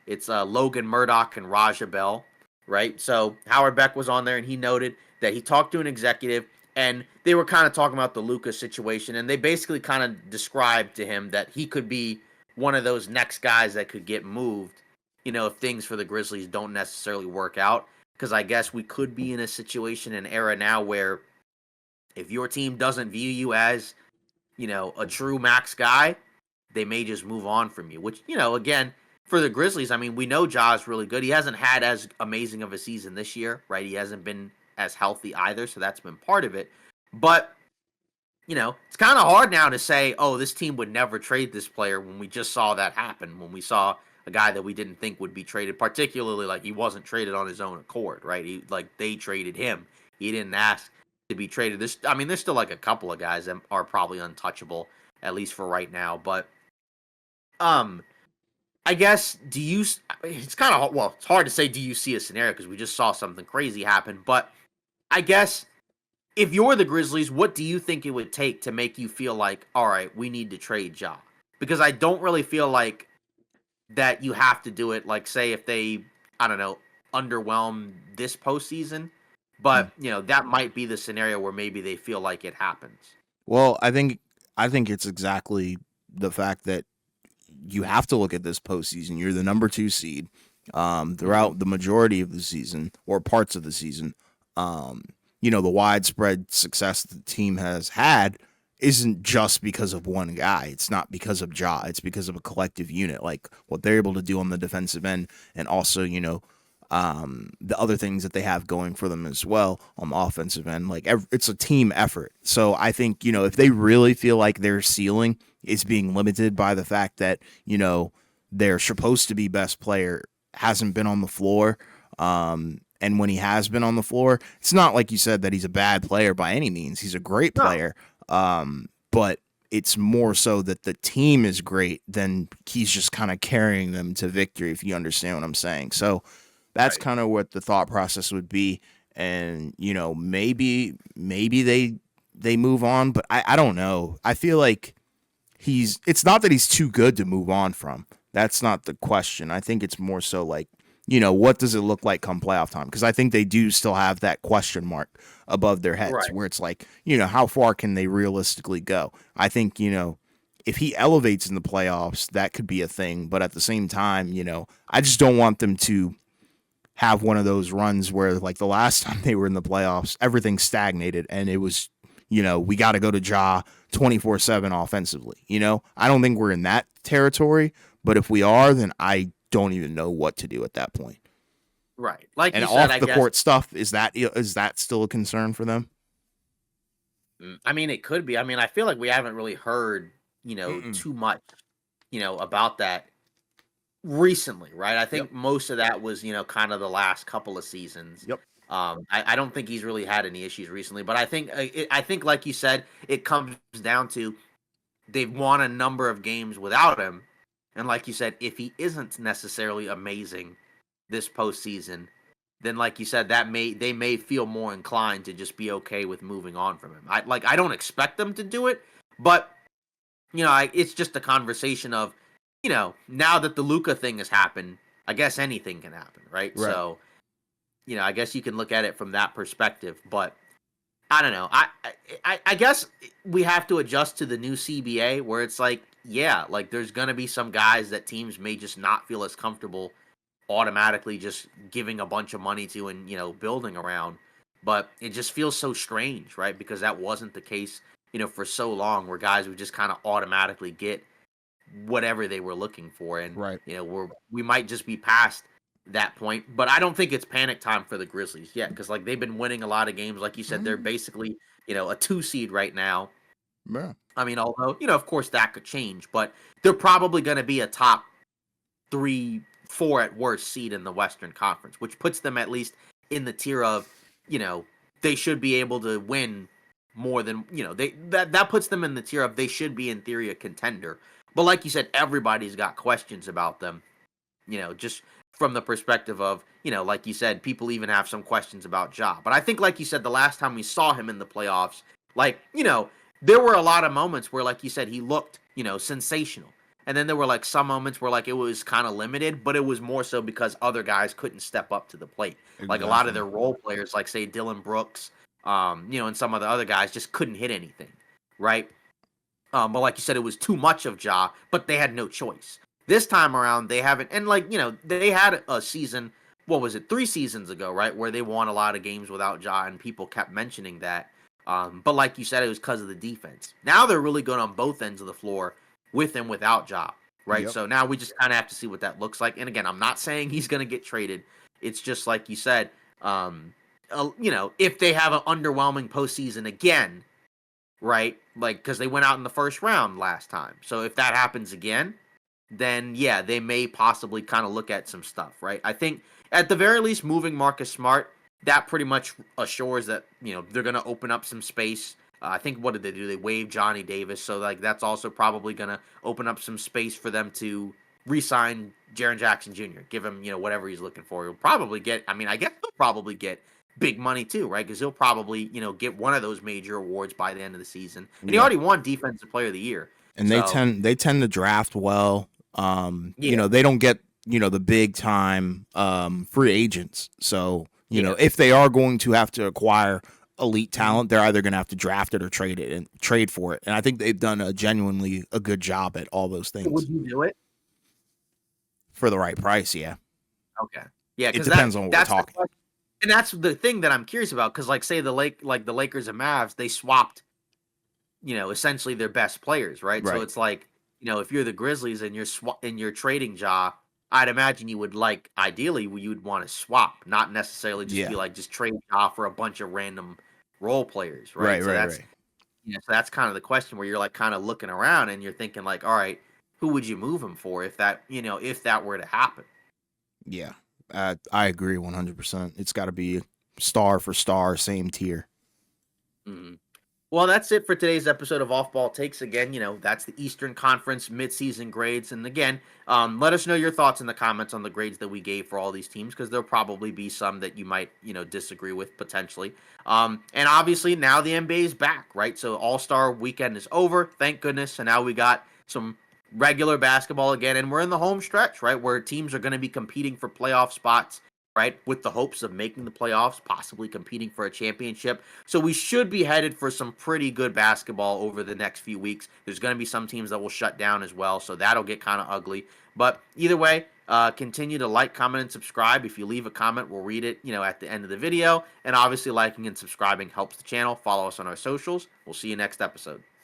it's Logan Murdoch and Raja Bell, right? So Howard Beck was on there and he noted that he talked to an executive and they were kind of talking about the Luka situation, and they basically kind of described to him that he could be one of those next guys that could get moved, if things for the Grizzlies don't necessarily work out. Because I guess we could be in a situation, an era now where if your team doesn't view you as, a true max guy, they may just move on from you. Which, again, for the Grizzlies, I mean, we know Ja is really good. He hasn't had as amazing of a season this year, right? He hasn't been as healthy either, so that's been part of it. But, it's kind of hard now to say, oh, this team would never trade this player when we just saw that happen, when we saw a guy that we didn't think would be traded, particularly like he wasn't traded on his own accord, right? They traded him. He didn't ask to be traded. There's still like a couple of guys that are probably untouchable, at least for right now. But um, I guess it's kind of well, it's hard to say. Do you see a scenario because we just saw something crazy happen? But I guess if you're the Grizzlies, what do you think it would take to make you feel like, all right, we need to trade Ja? Because I don't really feel like that you have to do it. Like, say if they, I don't know, underwhelm this postseason, Mm. but that might be the scenario where maybe they feel like it happens. Well, I think it's exactly the fact that you have to look at this postseason. You're the number 2 seed Mm-hmm. throughout the majority of the season or parts of the season. Um, the widespread success the team has had isn't just because of one guy. It's not because of Ja. It's because of a collective unit, like what they're able to do on the defensive end, and also the other things that they have going for them as well on the offensive end. Like it's a team effort. So I think if they really feel like their ceiling is being limited by the fact that their supposed to be best player hasn't been on the floor. And when he has been on the floor, it's not like you said that he's a bad player by any means. He's a great No, player. But it's more so that the team is great than he's just kind of carrying them to victory, if you understand what I'm saying. So that's right, kind of what the thought process would be. And, maybe they move on, but I don't know. I feel like it's not that he's too good to move on from. That's not the question. I think it's more so like, what does it look like come playoff time? Because I think they do still have that question mark above their heads right, where it's like, how far can they realistically go? I think, if he elevates in the playoffs, that could be a thing. But at the same time, I just don't want them to have one of those runs where, like the last time they were in the playoffs, everything stagnated and it was, we got to go to Ja 24/7 offensively. I don't think we're in that territory, but if we are, then I don't even know what to do at that point. right. Like And you said, off I the guess. court stuff, is that still a concern for them? I mean, it could be. I mean, I feel like we haven't really heard, Mm-mm. too much, about that recently, right? I Yep. think most of that was, kind of the last couple of seasons. Yep. I don't think he's really had any issues recently, but I think, like you said, it comes down to they've won a number of games without him, and like you said, if he isn't necessarily amazing this postseason, then like you said, they may feel more inclined to just be okay with moving on from him. I don't expect them to do it, but it's just a conversation of, now that the Luca thing has happened, I guess anything can happen, right? Right. So, I guess you can look at it from that perspective, but I don't know. I guess we have to adjust to the new CBA where it's like, yeah, like there's gonna be some guys that teams may just not feel as comfortable automatically just giving a bunch of money to and building around. But it just feels so strange, right? Because that wasn't the case, for so long, where guys would just kind of automatically get whatever they were looking for, and Right. we might just be past that point. But I don't think it's panic time for the Grizzlies yet, because like they've been winning a lot of games. Like you said, they're Mm, basically a 2 seed right now. yeah. I mean, although of course that could change, but they're probably going to be a top 3, 4 at worst seed in the Western Conference, which puts them at least in the tier of, you know, they should be able to win more than, that puts them in the tier of they should be in theory a contender. But like you said, everybody's got questions about them, just from the perspective of, like you said, people even have some questions about Ja. But I think, like you said, the last time we saw him in the playoffs, like, there were a lot of moments where, like you said, he looked, sensational. And then there were like some moments where like it was kind of limited, but it was more so because other guys couldn't step up to the plate. Like a lot of Exactly. their role players, like say Dylan Brooks, and some of the other guys just couldn't hit anything, right? But like you said, it was too much of Ja, but they had no choice. This time around, they haven't, and like they had a season. What was it? 3 seasons ago, right, where they won a lot of games without Ja, and people kept mentioning that. But like you said, it was because of the defense. Now they're really good on both ends of the floor with and without Ja, right? Yep. So now we just kind of have to see what that looks like. And again, I'm not saying he's going to get traded. It's just like you said, if they have an underwhelming postseason again, right? Like, because they went out in the first round last time. So if that happens again, then yeah, they may possibly kind of look at some stuff, right? I think at the very least, moving Marcus Smart, that pretty much assures that, they're going to open up some space. I think what did they do? They waived Johnny Davis. So, like, that's also probably going to open up some space for them to re sign Jaren Jackson Jr., give him, whatever he's looking for. He'll probably get, I mean, I guess he'll probably get big money too, right? Because he'll probably, get one of those major awards by the end of the season. And he Yeah. already won Defensive Player of the Year. And So, they tend to draft well. yeah. They don't get, the big time free agents. So, Yeah. if they are going to have to acquire elite Mhm. talent, they're either going to have to draft it or trade it and trade for it. And I think they've done a genuinely a good job at all those things Would you do it? for the right price. Yeah. Okay. Yeah, It because depends on what we're that's the talking. question, and that's the thing that I'm curious about. Because like, say the Lakers and Mavs, they swapped, essentially their best players, right? So Right. it's like, if you're the Grizzlies and you're trading Ja, I'd imagine you would like ideally you would want to swap, not necessarily just be Yeah. like just trade Ja for a bunch of random role players, Right. right? So Right. that's Right. so that's kind of the question where you're like kind of looking around and you're thinking like, all right, who would you move him for if that were to happen? Yeah. I agree 100%. It's got to be star for star, same tier. Mhm. Well, that's it for today's episode of Off Ball Takes. Again, that's the Eastern Conference midseason grades. And again, let us know your thoughts in the comments on the grades that we gave for all these teams, because there'll probably be some that you might, disagree with potentially. And obviously now the NBA is back, right? So All-Star weekend is over, thank goodness. So now we got some regular basketball again, and we're in the home stretch, right? Where teams are going to be competing for playoff spots, right? With the hopes of making the playoffs, possibly competing for a championship. So we should be headed for some pretty good basketball over the next few weeks. There's going to be some teams that will shut down as well, so that'll get kind of ugly. But either way, continue to like, comment, and subscribe. If you leave a comment, we'll read it, at the end of the video. And obviously, liking and subscribing helps the channel. Follow us on our socials. We'll see you next episode.